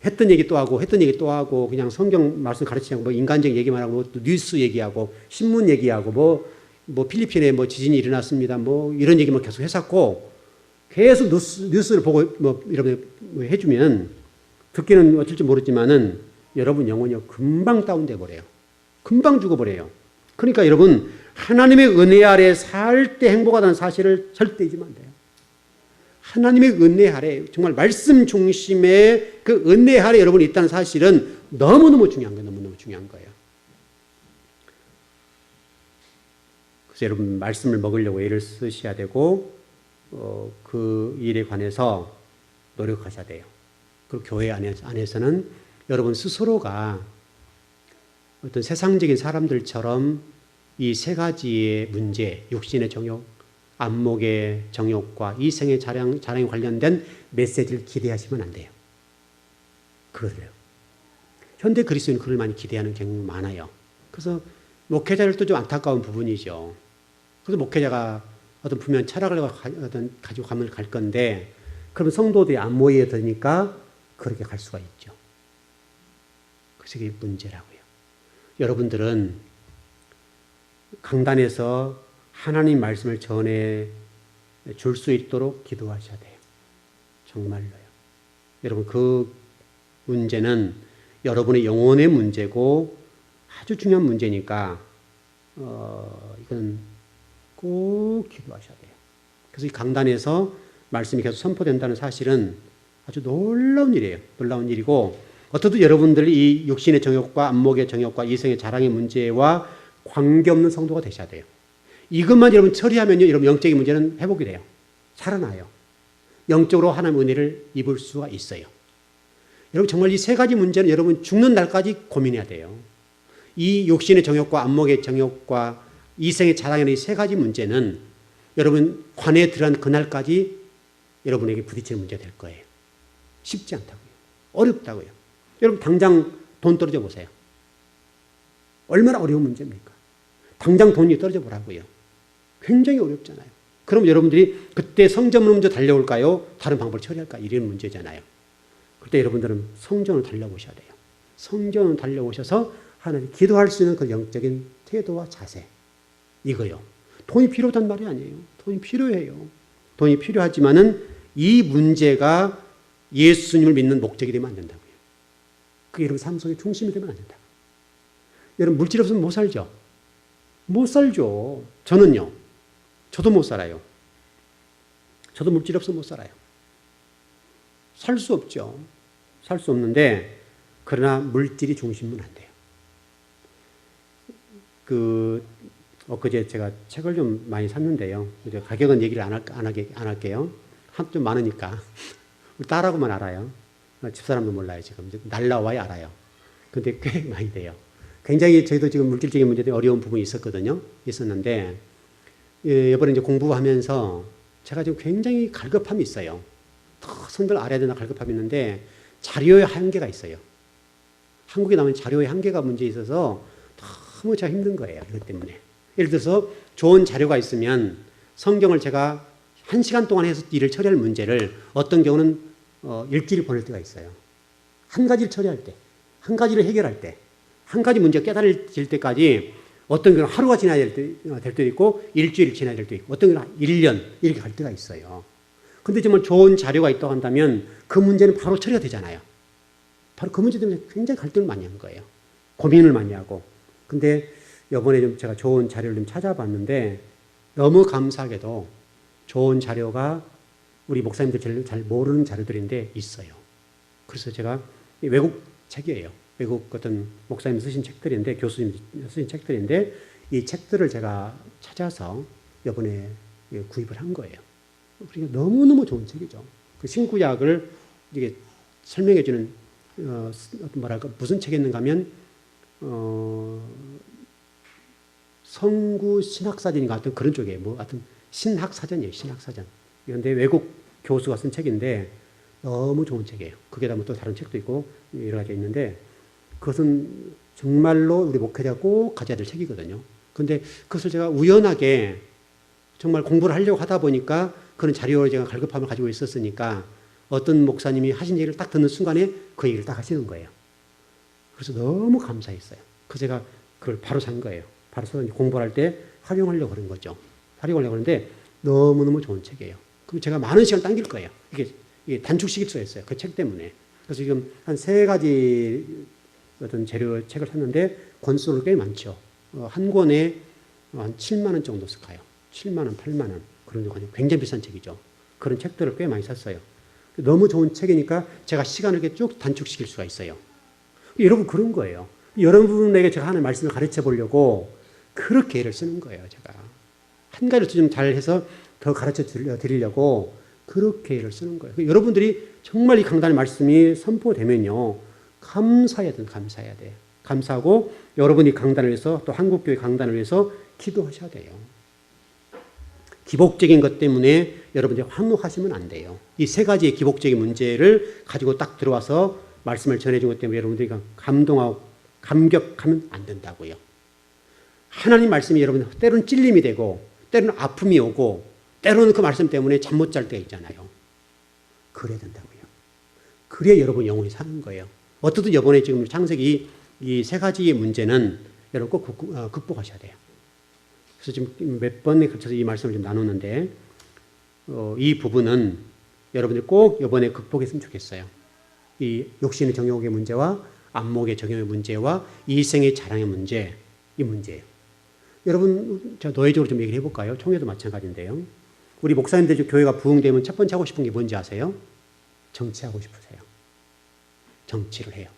했던 얘기 또 하고 했던 얘기 또 하고 그냥 성경 말씀 가르치지 않고 뭐 인간적 얘기만 하고 또 뉴스 얘기하고 신문 얘기하고 뭐 필리핀에 뭐 지진이 일어났습니다. 뭐 이런 얘기만 계속 했었고 계속 뉴스를 보고 뭐 여러분 해주면 듣기는 어쩔지 모르지만은 여러분 영혼이 금방 다운돼 버려요. 금방 죽어버려요. 그러니까 여러분 하나님의 은혜 아래 살 때 행복하다는 사실을 절대 잊으면 안 돼요. 하나님의 은혜 아래 정말 말씀 중심의 그 은혜 아래 여러분이 있다는 사실은 너무너무 중요한 거예요. 너무너무 중요한 거예요. 그래서 여러분 말씀을 먹으려고 애를 쓰셔야 되고 그 일에 관해서 노력하셔야 돼요. 그리고 교회 안에서는 여러분 스스로가 어떤 세상적인 사람들처럼 이 3가지의 문제, 육신의 정욕, 안목의 정욕과 이생의 자랑에 관련된 메시지를 기대하시면 안 돼요. 그거예요. 현대 그리스도인은 그걸 많이 기대하는 경우가 많아요. 그래서 목회자들도 좀 안타까운 부분이죠. 그래서 목회자가 어떤 분명 철학을 가지고 가면 갈 건데 그러면 성도들이 안 모여 드니까 그렇게 갈 수가 있죠. 그래서 이게 문제라고요. 여러분들은 강단에서 하나님 말씀을 전해 줄 수 있도록 기도하셔야 돼요. 정말로요. 여러분 그 문제는 여러분의 영혼의 문제고 아주 중요한 문제니까 이건 꼭 기도하셔야 돼요. 그래서 이 강단에서 말씀이 계속 선포된다는 사실은 아주 놀라운 일이에요. 놀라운 일이고 어떻든 여러분들이 이 육신의 정욕과 안목의 정욕과 이성의 자랑의 문제와 관계없는 성도가 되셔야 돼요. 이것만 여러분 처리하면요, 여러분 영적인 문제는 회복이 돼요. 살아나요. 영적으로 하나님의 은혜를 입을 수가 있어요. 여러분 정말 이 3가지 문제는 여러분 죽는 날까지 고민해야 돼요. 이 육신의 정욕과 안목의 정욕과 이성의 자랑의 이 3가지 문제는 여러분 관에 들어간 그날까지 여러분에게 부딪히는 문제가 될 거예요. 쉽지 않다고요. 어렵다고요. 여러분 당장 돈 떨어져 보세요. 얼마나 어려운 문제입니까? 당장 돈이 떨어져 보라고요. 굉장히 어렵잖아요. 그럼 여러분들이 그때 성전으로 먼저 달려올까요? 다른 방법을 처리할까? 이런 문제잖아요. 그때 여러분들은 성전으로 달려오셔야 돼요. 성전으로 달려오셔서 하나님 기도할 수 있는 그 영적인 태도와 자세. 이거요. 돈이 필요하단 말이 아니에요. 돈이 필요해요. 돈이 필요하지만은 이 문제가 예수님을 믿는 목적이 되면 안 된다고요. 그게 여러분 삶 속의 중심이 되면 안 된다고요. 여러분 물질 없으면 못 살죠? 못 살죠. 저는요. 저도 못 살아요. 저도 물질 없으면 못 살아요. 살 수 없죠. 살 수 없는데 그러나 물질이 중심은 안 돼요. 엊그제 제가 책을 좀 많이 샀는데요. 가격은 얘기를 안 할게요. 좀 많으니까. 딸하고만 알아요. 집사람도 몰라요. 지금 날라와야 알아요. 근데 꽤 많이 돼요. 굉장히 저희도 지금 물질적인 문제에 어려운 부분이 있었는데 이번에 이제 공부하면서 제가 지금 굉장히 갈급함이 있어요. 더 성도를 알아야 되나 갈급함이 있는데 자료의 한계가 있어요. 한국에 나오는 자료의 한계가 문제 있어서 너무 제가 힘든 거예요. 이것 때문에. 예를 들어서 좋은 자료가 있으면 성경을 제가 1시간 동안 해서 일을 처리할 문제를 어떤 경우는 일주일 보낼 때가 있어요. 한 가지를 처리할 때, 한 가지를 해결할 때, 한 가지 문제가 깨달아질 때까지 어떤 경우는 하루가 지나야 될 때도 있고 일주일 지나야 될 때도 있고 어떤 경우는 1년 이렇게 갈 때가 있어요. 근데 정말 좋은 자료가 있다고 한다면 그 문제는 바로 처리가 되잖아요. 바로 그 문제 때문에 굉장히 갈등을 많이 한 거예요. 고민을 많이 하고. 근데 이번에 좀 제가 좋은 자료를 좀 찾아봤는데 너무 감사하게도 좋은 자료가 우리 목사님들 잘 모르는 자료들인데 있어요. 그래서 제가 외국 책이에요. 외국 어떤 목사님 쓰신 책들인데, 교수님 쓰신 책들인데, 이 책들을 제가 찾아서 이번에 구입을 한 거예요. 그러니까 너무너무 좋은 책이죠. 그 신구약을 이게 설명해주는, 뭐랄까, 무슨 책이 있는가 하면, 성구 신학사전인가 하여튼 그런 쪽이에요. 뭐, 하여튼 신학사전이에요. 신학사전. 그런데 외국 교수가 쓴 책인데, 너무 좋은 책이에요. 거기에다 뭐 또 다른 책도 있고, 여러 가지 있는데, 그것은 정말로 우리 목회자가 꼭 가져야 될 책이거든요. 근데 그것을 제가 우연하게 정말 공부를 하려고 하다 보니까 그런 자료를 제가 갈급함을 가지고 있었으니까 어떤 목사님이 하신 얘기를 딱 듣는 순간에 그 얘기를 딱 하시는 거예요. 그래서 너무 감사했어요. 그래서 제가 그걸 바로 산 거예요. 바로 사서 공부할 때 활용하려고 그런 거죠. 활용하려고 하는데 너무너무 좋은 책이에요. 그럼 제가 많은 시간을 당길 거예요. 이게 단축시킬 수가 있어요. 그 책 때문에. 그래서 지금 한 3가지 어떤 책을 샀는데 권수는 꽤 많죠. 한 권에 한 7만 원 정도 쓸까요? 7만 원, 8만 원. 그런 거 굉장히 비싼 책이죠. 그런 책들을 꽤 많이 샀어요. 너무 좋은 책이니까 제가 시간을 이렇게 쭉 단축시킬 수가 있어요. 여러분 그런 거예요. 여러분에게 제가 하는 말씀을 가르쳐 보려고 그렇게 애를 쓰는 거예요. 제가 한 가지를 좀 잘해서 더 가르쳐 드리려고 그렇게 애를 쓰는 거예요. 여러분들이 정말 이 강단의 말씀이 선포되면요, 감사해야 돼요. 감사해야 돼요. 감사하고 여러분이 강단을 위해서 또 한국교회 강단을 위해서 기도하셔야 돼요. 기복적인 것 때문에 여러분들이 환호하시면 안 돼요. 이 3가지의 기복적인 문제를 가지고 딱 들어와서 말씀을 전해준 것 때문에 여러분들이 감동하고 감격하면 안 된다고요. 하나님 말씀이 여러분 때로는 찔림이 되고 때로는 아픔이 오고 때로는 그 말씀 때문에 잠 못 잘 때가 있잖아요. 그래야 된다고요. 그래야 여러분 영혼이 사는 거예요. 어떻든 이번에 지금 창세기 이 3가지의 문제는 여러분 꼭 극복하셔야 돼요. 그래서 지금 몇 번에 걸쳐서 이 말씀을 좀 나누는데 이 부분은 여러분들 꼭 이번에 극복했으면 좋겠어요. 이 욕심의 정욕의 문제와 안목의 정욕의 문제와 이생의 자랑의 문제, 이 문제예요. 여러분, 저 노예적으로 좀 얘기를 해볼까요? 총회도 마찬가지인데요. 우리 목사님들 교회가 부흥되면 첫 번째 하고 싶은 게 뭔지 아세요? 정치하고 싶으세요. 정치를 해요.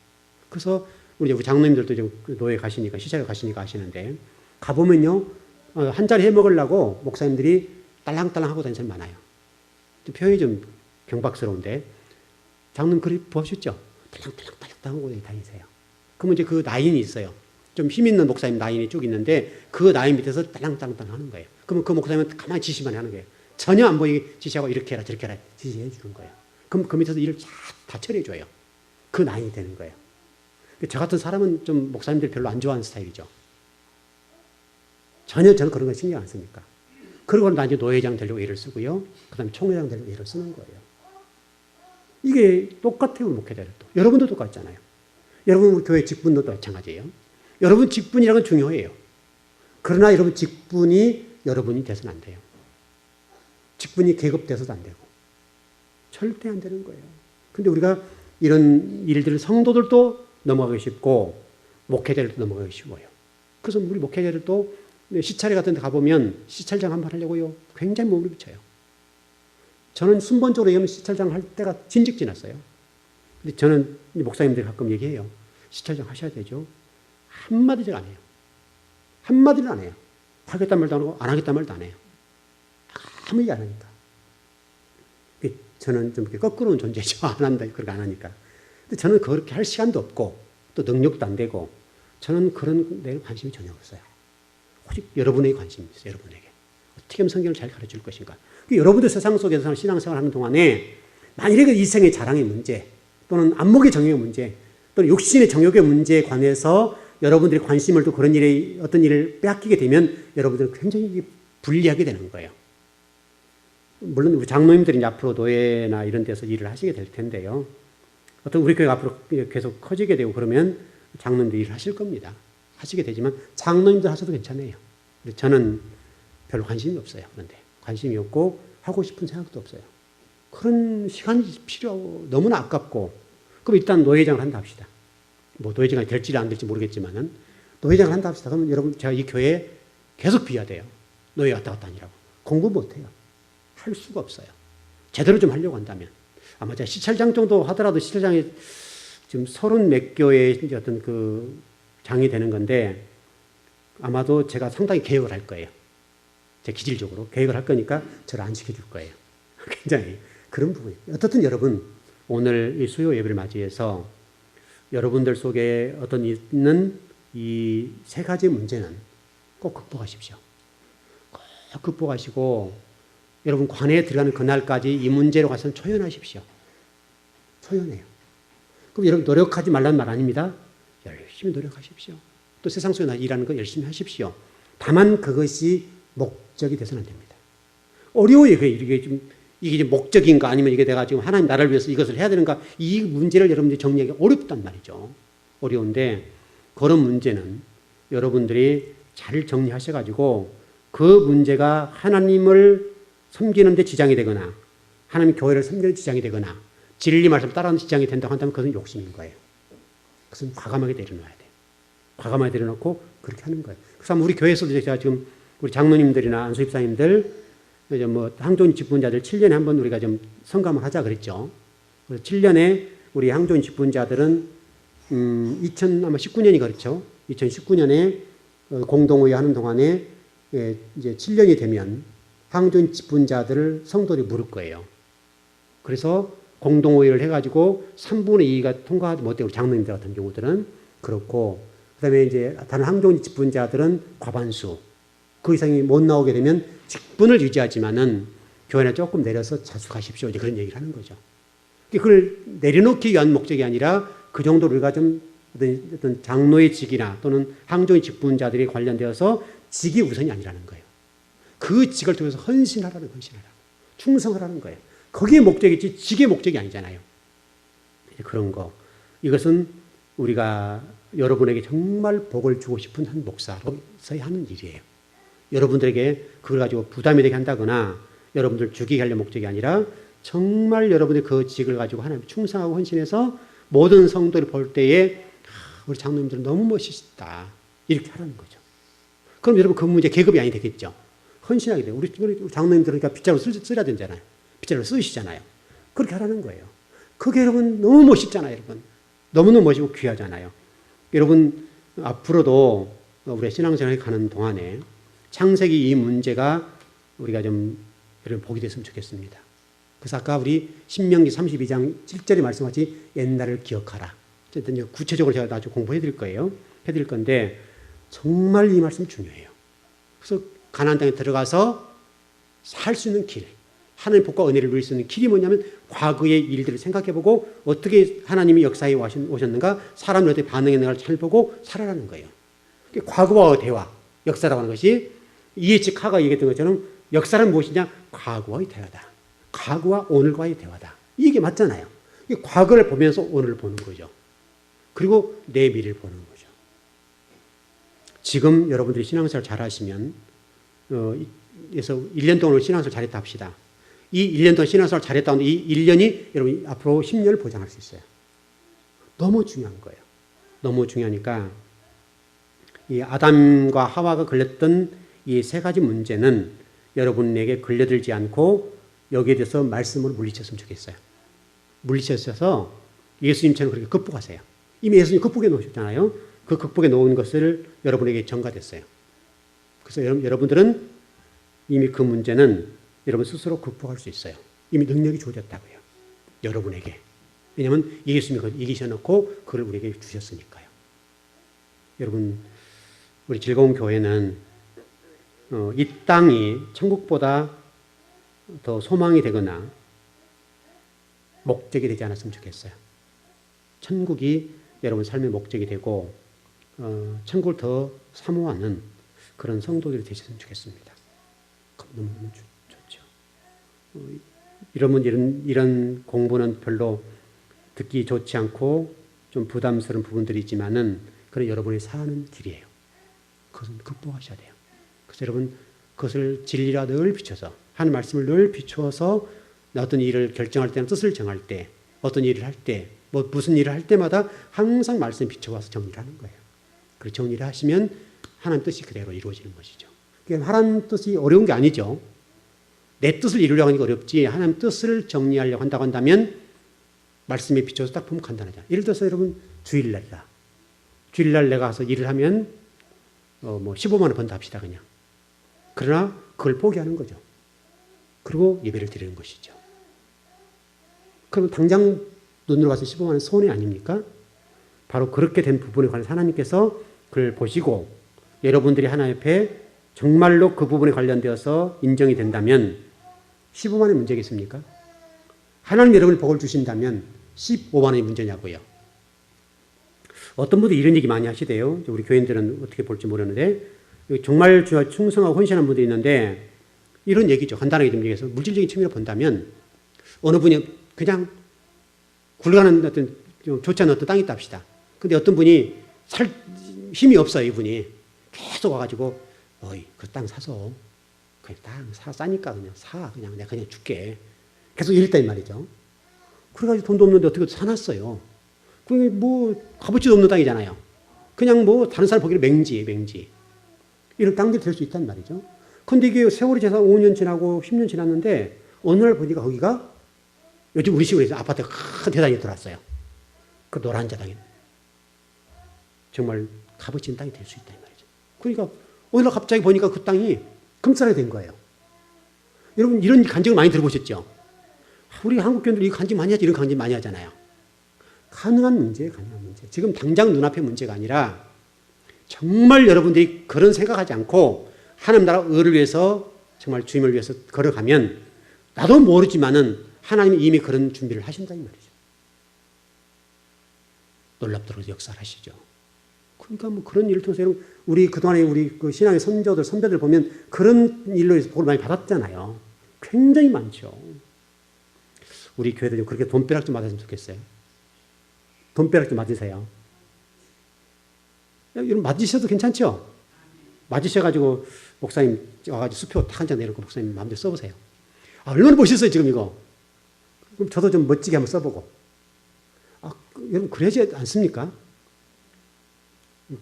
그래서 우리 장로님들도 좀 노예 가시니까, 시작을 가시니까 아시는데, 가보면요, 한 자리 해 먹으려고 목사님들이 딸랑딸랑 하고 다니는 사람이 많아요. 좀 표현이 좀 경박스러운데, 장로님 그리 보셨죠? 딸랑딸랑 하고 다니세요. 그러면 이제 그 라인이 있어요. 좀 힘 있는 목사님 라인이 쭉 있는데, 그 라인 밑에서 딸랑딸랑 하는 거예요. 그러면 그 목사님은 가만히 지시만 하는 거예요. 전혀 안 보이게 지시하고 이렇게 해라, 저렇게 해라, 지시해 주는 거예요. 그럼 그 밑에서 일을 다 처리해 줘요. 그 라인이 되는 거예요. 저 같은 사람은 좀 목사님들 별로 안 좋아하는 스타일이죠. 전혀 저는 그런 거 신경 안 쓰니까. 그리고 나 이제 노회장 되려고 애를 쓰고요. 그 다음에 총회장 되려고 애를 쓰는 거예요. 이게 똑같아요, 목회자들도. 여러분도 똑같잖아요. 여러분 우리 교회 직분도 마찬가지예요. 여러분 직분이라는 건 중요해요. 그러나 여러분 직분이 여러분이 돼서는 안 돼요. 직분이 계급돼서도 안 되고. 절대 안 되는 거예요. 근데 우리가 이런 일들을 성도들도 넘어가기 쉽고 목회자들도 넘어가기 쉬워요. 그래서 우리 목회자들도 시찰회 같은 데 가보면 시찰장 한번 하려고요. 굉장히 몸을 붙여요. 저는 순번적으로 얘기하면 시찰장 할 때가 진즉 지났어요. 근데 저는 목사님들이 가끔 얘기해요. 시찰장 하셔야 되죠. 한마디를 안 해요. 한마디를 안 해요. 하겠다는 말도 안 하고 안 하겠다는 말도 안 해요. 아무 얘기 안 하니까. 저는 좀 이렇게 거꾸로는 존재죠. 안 한다. 그렇게 안 하니까. 근데 저는 그렇게 할 시간도 없고 또 능력도 안 되고 저는 그런 데에 관심이 전혀 없어요. 오직 여러분에게 관심이 있어요. 여러분에게. 어떻게 하면 성경을 잘 가르칠 것인가. 여러분들 세상 속에서 신앙생활 하는 동안에 만일에 그 이생의 자랑의 문제 또는 안목의 정욕의 문제 또는 육신의 정욕의 문제에 관해서 여러분들이 관심을 또 그런 일에 어떤 일을 빼앗기게 되면 여러분들은 굉장히 불리하게 되는 거예요. 물론 우리 장로님들이 이제 앞으로 노예나 이런 데서 일을 하시게 될 텐데요. 어떤 우리 교회가 앞으로 계속 커지게 되고 그러면 장로님들 일을 하실 겁니다. 하시게 되지만 장로님들 하셔도 괜찮아요. 저는 별로 관심이 없어요. 그런데 관심이 없고 하고 싶은 생각도 없어요. 그런 시간이 필요하고 너무나 아깝고, 그럼 일단 노회장을 한다 합시다. 뭐 노회장이 될지 안 될지 모르겠지만은 노회장을 한다 합시다. 그러면 여러분 제가 이 교회에 계속 비워야 돼요. 노예 왔다 갔다 하느라고. 공부 못해요. 할 수가 없어요. 제대로 좀 하려고 한다면. 아마 제가 시찰장 정도 하더라도 시찰장이 지금 30몇 교회의 어떤 그 장이 되는 건데 아마도 제가 상당히 개혁을 할 거예요. 제 기질적으로 개혁을 할 거니까 저를 안 시켜줄 거예요. 굉장히 그런 부분이에요. 어떻든 여러분 오늘 이 수요 예배를 맞이해서 여러분들 속에 어떤 있는 이 세 가지 문제는 꼭 극복하십시오. 꼭 극복하시고 여러분 관에 들어가는 그날까지 이 문제로 가서는 초연하십시오. 초연해요. 그럼 여러분 노력하지 말라는 말 아닙니다. 열심히 노력하십시오. 또 세상 속에 일하는 거 열심히 하십시오. 다만 그것이 목적이 돼서는 안 됩니다. 어려워요. 이게 목적인가 아니면 이게 내가 지금 하나님 나라를 위해서 이것을 해야 되는가 이 문제를 여러분들이 정리하기 어렵단 말이죠. 어려운데 그런 문제는 여러분들이 잘 정리하셔가지고 그 문제가 하나님을 섬기는 데 지장이 되거나 하나님 교회를 섬기는 데 지장이 되거나 진리 말씀 따라하는 지장이 된다고 한다면 그것은 욕심인 거예요. 그것은 과감하게 내려놔야 돼요. 과감하게 내려놓고 그렇게 하는 거예요. 그래서 우리 교회에서도 제가 지금 우리 장로님들이나 안수집사님들 이제 뭐 항존 직분자들 7년에 한 번 우리가 좀 성감을 하자 그랬죠. 그래서 7년에 우리 항존 직분자들은 2019년이 그렇죠. 2019년에 공동회의 하는 동안에 이제 7년이 되면 항존 직분자들을 성도들이 물을 거예요. 그래서 공동회의를 해가지고 3분의 2가 통과하지 못해요. 장로님들 같은 경우들은 그렇고 그다음에 이제 다른 항존 직분자들은 과반수 그 이상이 못 나오게 되면 직분을 유지하지만은 교회는 조금 내려서 자숙하십시오. 이제 그런 얘기를 하는 거죠. 그걸 내려놓기 위한 목적이 아니라 그 정도로 우리가 좀 어떤 장로의 직이나 또는 항존 직분자들이 관련되어서 직이 우선이 아니라는 거예요. 그 직을 통해서 헌신하라고 충성하라는 거예요. 거기에 목적이지 직의 목적이 아니잖아요. 그런 거 이것은 우리가 여러분에게 정말 복을 주고 싶은 한 목사로서야 하는 일이에요. 여러분들에게 그걸 가지고 부담이 되게 한다거나 여러분들 죽이게 하려는 목적이 아니라 정말 여러분의 그 직을 가지고 하나님 충성하고 헌신해서 모든 성도를 볼 때에 우리 장로님들은 너무 멋있다 이렇게 하라는 거죠. 그럼 여러분 그 문제 계급이 아니 되겠죠. 헌신하게 돼요. 우리 장로님들은 그러니까 빗자루 쓰야 되잖아요. 빗자루 쓰시잖아요. 그렇게 하라는 거예요. 그게 여러분 너무 멋있잖아요. 여러분 너무너무 멋있고 귀하잖아요. 여러분 앞으로도 우리가 신앙생활에 가는 동안에 창세기 이 문제가 우리가 좀 여러분 복이 됐으면 좋겠습니다. 그래서 아까 우리 신명기 32장 7절의 말씀같이 옛날을 기억하라. 어쨌든 구체적으로 제가 나중에 공부해 드릴 거예요. 해 드릴 건데 정말 이 말씀 중요해요. 그래서 가나안 땅에 들어가서 살 수 있는 길, 하나님의 복과 은혜를 누릴 수 있는 길이 뭐냐면 과거의 일들을 생각해보고 어떻게 하나님이 역사에 오셨는가, 사람이 어떻게 반응했는가를 잘 보고 살아라는 거예요. 과거와 대화, 역사라고 하는 것이 이에치카가 얘기했던 것처럼 역사는 무엇이냐? 과거와의 대화다. 과거와 오늘과의 대화다. 이게 맞잖아요. 과거를 보면서 오늘을 보는 거죠. 그리고 내 미래를 보는 거죠. 지금 여러분들이 신앙생활 잘 하시면 그래서 1년 동안 신앙생활 잘했다 합시다. 이 1년 동안 신앙생활 잘했다 하는데 이 1년이 여러분 앞으로 10년을 보장할 수 있어요. 너무 중요한 거예요. 너무 중요하니까 이 아담과 하와가 걸렸던 이 세 가지 문제는 여러분에게 걸려들지 않고 여기에 대해서 말씀으로 물리쳤으면 좋겠어요. 물리쳐서 예수님처럼 그렇게 극복하세요. 이미 예수님 극복해 놓으셨잖아요. 그 극복해 놓은 것을 여러분에게 전가됐어요. 그래서 여러분들은 이미 그 문제는 여러분 스스로 극복할 수 있어요. 이미 능력이 주어졌다고요. 여러분에게. 왜냐하면 예수님이 그걸 이기셔놓고 그걸 우리에게 주셨으니까요. 여러분 우리 즐거운 교회는 이 땅이 천국보다 더 소망이 되거나 목적이 되지 않았으면 좋겠어요. 천국이 여러분 삶의 목적이 되고 천국을 더 사모하는 그런 성도들이 되셨으면 좋겠습니다. 너무너무 좋죠. 이런 공부는 별로 듣기 좋지 않고 좀 부담스러운 부분들이 있지만은 그런 여러분이 사는 길이에요. 그것은 극복하셔야 돼요. 그래서 여러분 그것을 진리라 늘 비춰서 하는 말씀을 늘 비추어서 어떤 일을 결정할 때는 뜻을 정할 때, 어떤 일을 할 때, 무슨 일을 할 때마다 항상 말씀에 비춰와서 정리를 하는 거예요. 그리고 정리를 하시면 하나님 뜻이 그대로 이루어지는 것이죠. 그러니까 하나님 뜻이 어려운 게 아니죠. 내 뜻을 이루려고 하는 게 어렵지, 하나님 뜻을 정리하려고 한다고 한다면 말씀에 비춰서 딱 보면 간단하잖아요. 예를 들어서 여러분 주일날이다. 주일날 내가 가서 일을 하면 15만 원 번다 합시다 그냥. 그러나 그걸 포기하는 거죠. 그리고 예배를 드리는 것이죠. 그럼 당장 눈으로 봐서 15만 원 손해 아닙니까? 바로 그렇게 된 부분에 관해서 하나님께서 그걸 보시고 여러분들이 하나님 앞에 정말로 그 부분에 관련되어서 인정이 된다면 15만 원이 문제겠습니까? 하나님 여러분이 복을 주신다면 15만 원이 문제냐고요. 어떤 분들이 이런 얘기 많이 하시대요. 우리 교인들은 어떻게 볼지 모르는데 정말 주와 충성하고 헌신한 분들이 있는데 이런 얘기죠. 간단하게 좀 얘기해서 물질적인 측면으로 본다면 어느 분이 그냥 굴러가는 어떤 좀 좋지 않은 어떤 땅이 있다 합시다. 근데 어떤 분이 힘이 없어요. 이분이 계속 와가지고 어이 그 땅 사서 그냥 땅 싸니까 그냥 사 그냥 내가 그냥 줄게. 계속 이랬단 말이죠. 그래가지고 돈도 없는데 어떻게 사놨어요. 그게 값어치도 없는 땅이잖아요. 그냥 다른 사람 보기로 맹지. 이런 땅들이 될 수 있단 말이죠. 근데 이게 세월이 지나서 5년 지나고 10년 지났는데 어느 날 보니까 거기가 요즘 우리 시골에서 아파트가 큰 대단히 들어왔어요. 그 노란 자당에 정말 값어치 있는 땅이 될 수 있다 이 말이죠. 그러니까 어느 날 갑자기 보니까 그 땅이 금싸게 된 거예요. 여러분 이런 간증을 많이 들어보셨죠? 우리 한국 교인들 이 간증 많이 하지, 이런 간증 많이 하잖아요. 가능한 문제. 지금 당장 눈앞의 문제가 아니라 정말 여러분들이 그런 생각하지 않고 하나님 나라 의를 위해서 정말 주님을 위해서 걸어가면 나도 모르지만은 하나님이 이미 그런 준비를 하신다 이 말이죠. 놀랍도록 역사를 하시죠. 그러니까 그런 일을 통해서 여러분 우리 그동안에 우리 그 신앙의 선배들 보면 그런 일로 해서 복을 많이 받았잖아요. 굉장히 많죠. 우리 교회도 좀 그렇게 돈벼락 좀 맞았으면 좋겠어요. 돈벼락 좀 맞으세요. 여러분 맞으셔도 괜찮죠? 맞으셔가지고 목사님 와가지고 수표 딱 한 장 내놓고 목사님 마음대로 써보세요. 얼마나 멋있어요 지금 이거. 그럼 저도 좀 멋지게 한번 써보고. 여러분 그러지 않습니까?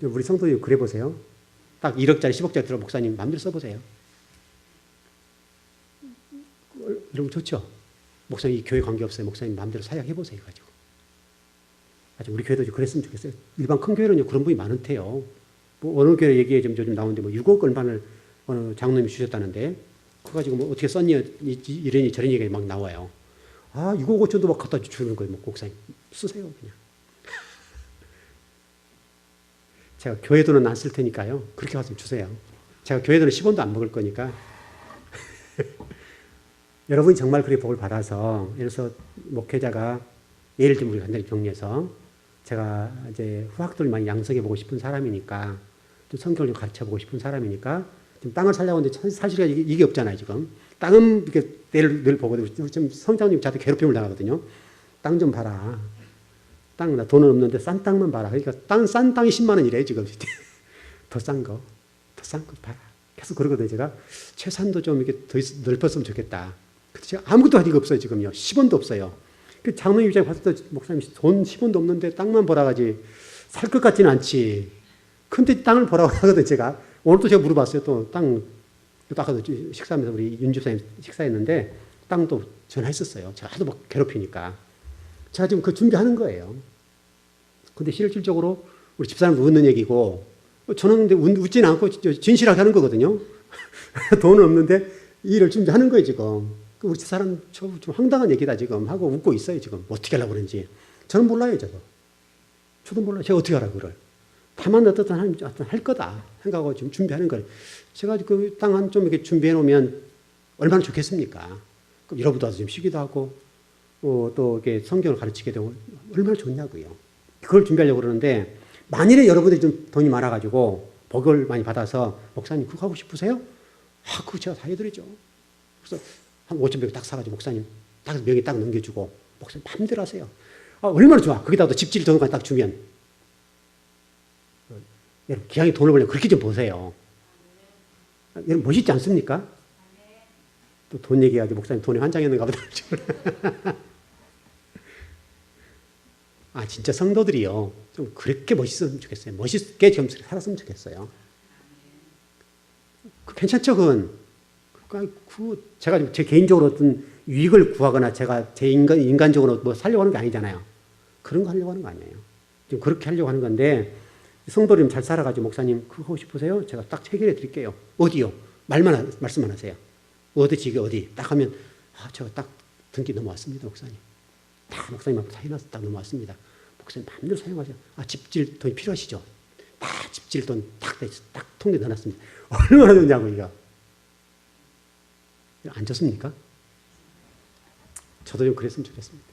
우리 성도님 그래 보세요. 딱 1억짜리 10억짜리 들어 목사님 마음대로 써보세요. 여러분 좋죠? 목사님 이 교회 관계없어요. 목사님 마음대로 사역해보세요. 가지고. 우리 교회도 그랬으면 좋겠어요. 일반 큰 교회는 그런 분이 많은데요. 어느 교회 얘기에 좀 요즘 나오는데 6억 얼마를 어느 장로님이 주셨다는데 그거 가지고 어떻게 썼니 이러니 저런 얘기가 막 나와요. 6억 5천도 막 갖다 주는 거예요. 목사님 쓰세요 그냥. 제가 교회 돈은 안 쓸 테니까요. 그렇게 가서 주세요. 제가 교회 돈은 10원도 안 먹을 거니까. 여러분이 정말 그렇게 복을 받아서 예를 들어서 목회자가 예를 들면 우리 간단히 정리해서 제가 이제 후학들을 많이 양성해 보고 싶은 사람이니까 좀 성경을 좀 가르쳐 보고 싶은 사람이니까 좀 땅을 살려고 하는데 사실 이게 없잖아요 지금. 땅은 이렇게 늘 보거든요. 지금 성장님 저한테 괴롭힘을 당하거든요. 땅 좀 봐라. 나 돈은 없는데 싼 땅만 봐라. 그러니까 싼 땅이 10만 원이래 지금. 더 싼 거 봐라. 계속 그러거든요. 제가 최산도 좀 이렇게 더 넓혔으면 좋겠다. 근데 제가 아무것도 할 리가 없어요 지금요. 10원도 없어요. 그 장로님 입장에 봤을 때 목사님 돈 10원도 없는데 땅만 보라 가지 살 것 같지는 않지. 근데 땅을 보라고 하거든요. 제가 오늘도 제가 물어봤어요. 또 땅 아까도 식사하면서 우리 윤 집사님 식사했는데 땅도 전화했었어요. 제가 하도 막 괴롭히니까 제가 지금 그 준비하는 거예요. 근데 실질적으로 우리 집사람도 웃는 얘기고 저는 근데 웃지는 않고 진실하게 하는 거거든요. 돈은 없는데 일을 준비하는 거예요 지금. 우리 집사람 좀 황당한 얘기다 지금 하고 웃고 있어요 지금. 어떻게 하려고 그러는지. 저는 몰라요 저도 몰라요. 제가 어떻게 하라고 그걸. 다만 어떻든 하나님 할 거다 생각하고 지금 준비하는 거예요. 제가 그 땅 한 좀 이렇게 준비해 놓으면 얼마나 좋겠습니까? 그럼 여러분도 와서 좀 쉬기도 하고 또 이렇게 성경을 가르치게 되고 얼마나 좋냐고요. 그걸 준비하려고 그러는데 만일에 여러분들이 좀 돈이 많아가지고 복을 많이 받아서 목사님 그거 하고 싶으세요? 그거 제가 다 해드리죠. 그래서 한 5,000병 딱 사가지고 목사님 딱 명의 딱 넘겨주고 목사님 마음대로 하세요. 얼마나 좋아. 거기다가 집질 돈까지 딱 주면. 여러분 기왕에 돈을 벌려면 그렇게 좀 보세요. 여러분 멋있지 않습니까? 또 돈 얘기해가지고 목사님 돈에 환장했는가 보다. 아, 진짜 성도들이요. 좀 그렇게 멋있었으면 좋겠어요. 멋있게 좀 살았으면 좋겠어요. 괜찮죠, 그건. 제가 제 개인적으로 어떤 유익을 구하거나 제가 제 인간적으로 뭐 살려고 하는 게 아니잖아요. 그런 거 하려고 하는 거 아니에요. 좀 그렇게 하려고 하는 건데, 성도들 좀 잘 살아가지고, 목사님, 그거 하고 싶으세요? 제가 딱 해결해 드릴게요. 어디요? 말씀만 하세요. 어디, 어디. 딱 하면, 아, 제가 딱 등기 넘어왔습니다, 목사님. 다 목사님한테 사인해서 딱 넘어왔습니다. 목사님 마음대로 사용하세요. 아, 집질 돈이 필요하시죠? 다 집질 돈 딱 통에 넣어놨습니다. 얼마나 좋냐고, 이거. 안 좋습니까? 저도 좀 그랬으면 좋겠습니다.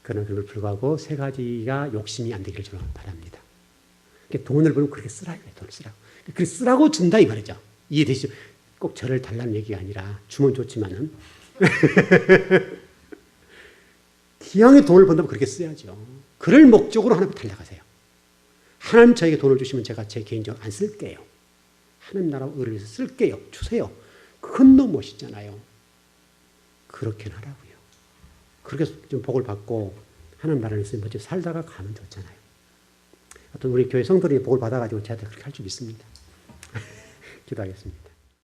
그러나 그걸 불구하고 세 가지가 욕심이 안 되기를 저는 바랍니다. 돈을 벌면 그렇게 쓰라고 해요. 돈을 쓰라고. 그렇게 쓰라고 준다 이 말이죠. 이해되시죠? 꼭 저를 달라는 얘기가 아니라 주면 좋지만은 기왕에 돈을 번다면 그렇게 써야죠. 그럴 목적으로 하나님 달려가세요. 하나님 저에게 돈을 주시면 제가 제 개인적으로 안 쓸게요. 하나님 나라 의를 위해서 쓸게요. 주세요. 그건 너무 멋있잖아요. 그렇게 하라고요. 그렇게 좀 복을 받고 하나님 나라를 위해서 먼저 살다가 가면 좋잖아요. 어떤 우리 교회 성도들이 복을 받아가지고 저한테 그렇게 할 줄 믿습니다. 기도하겠습니다.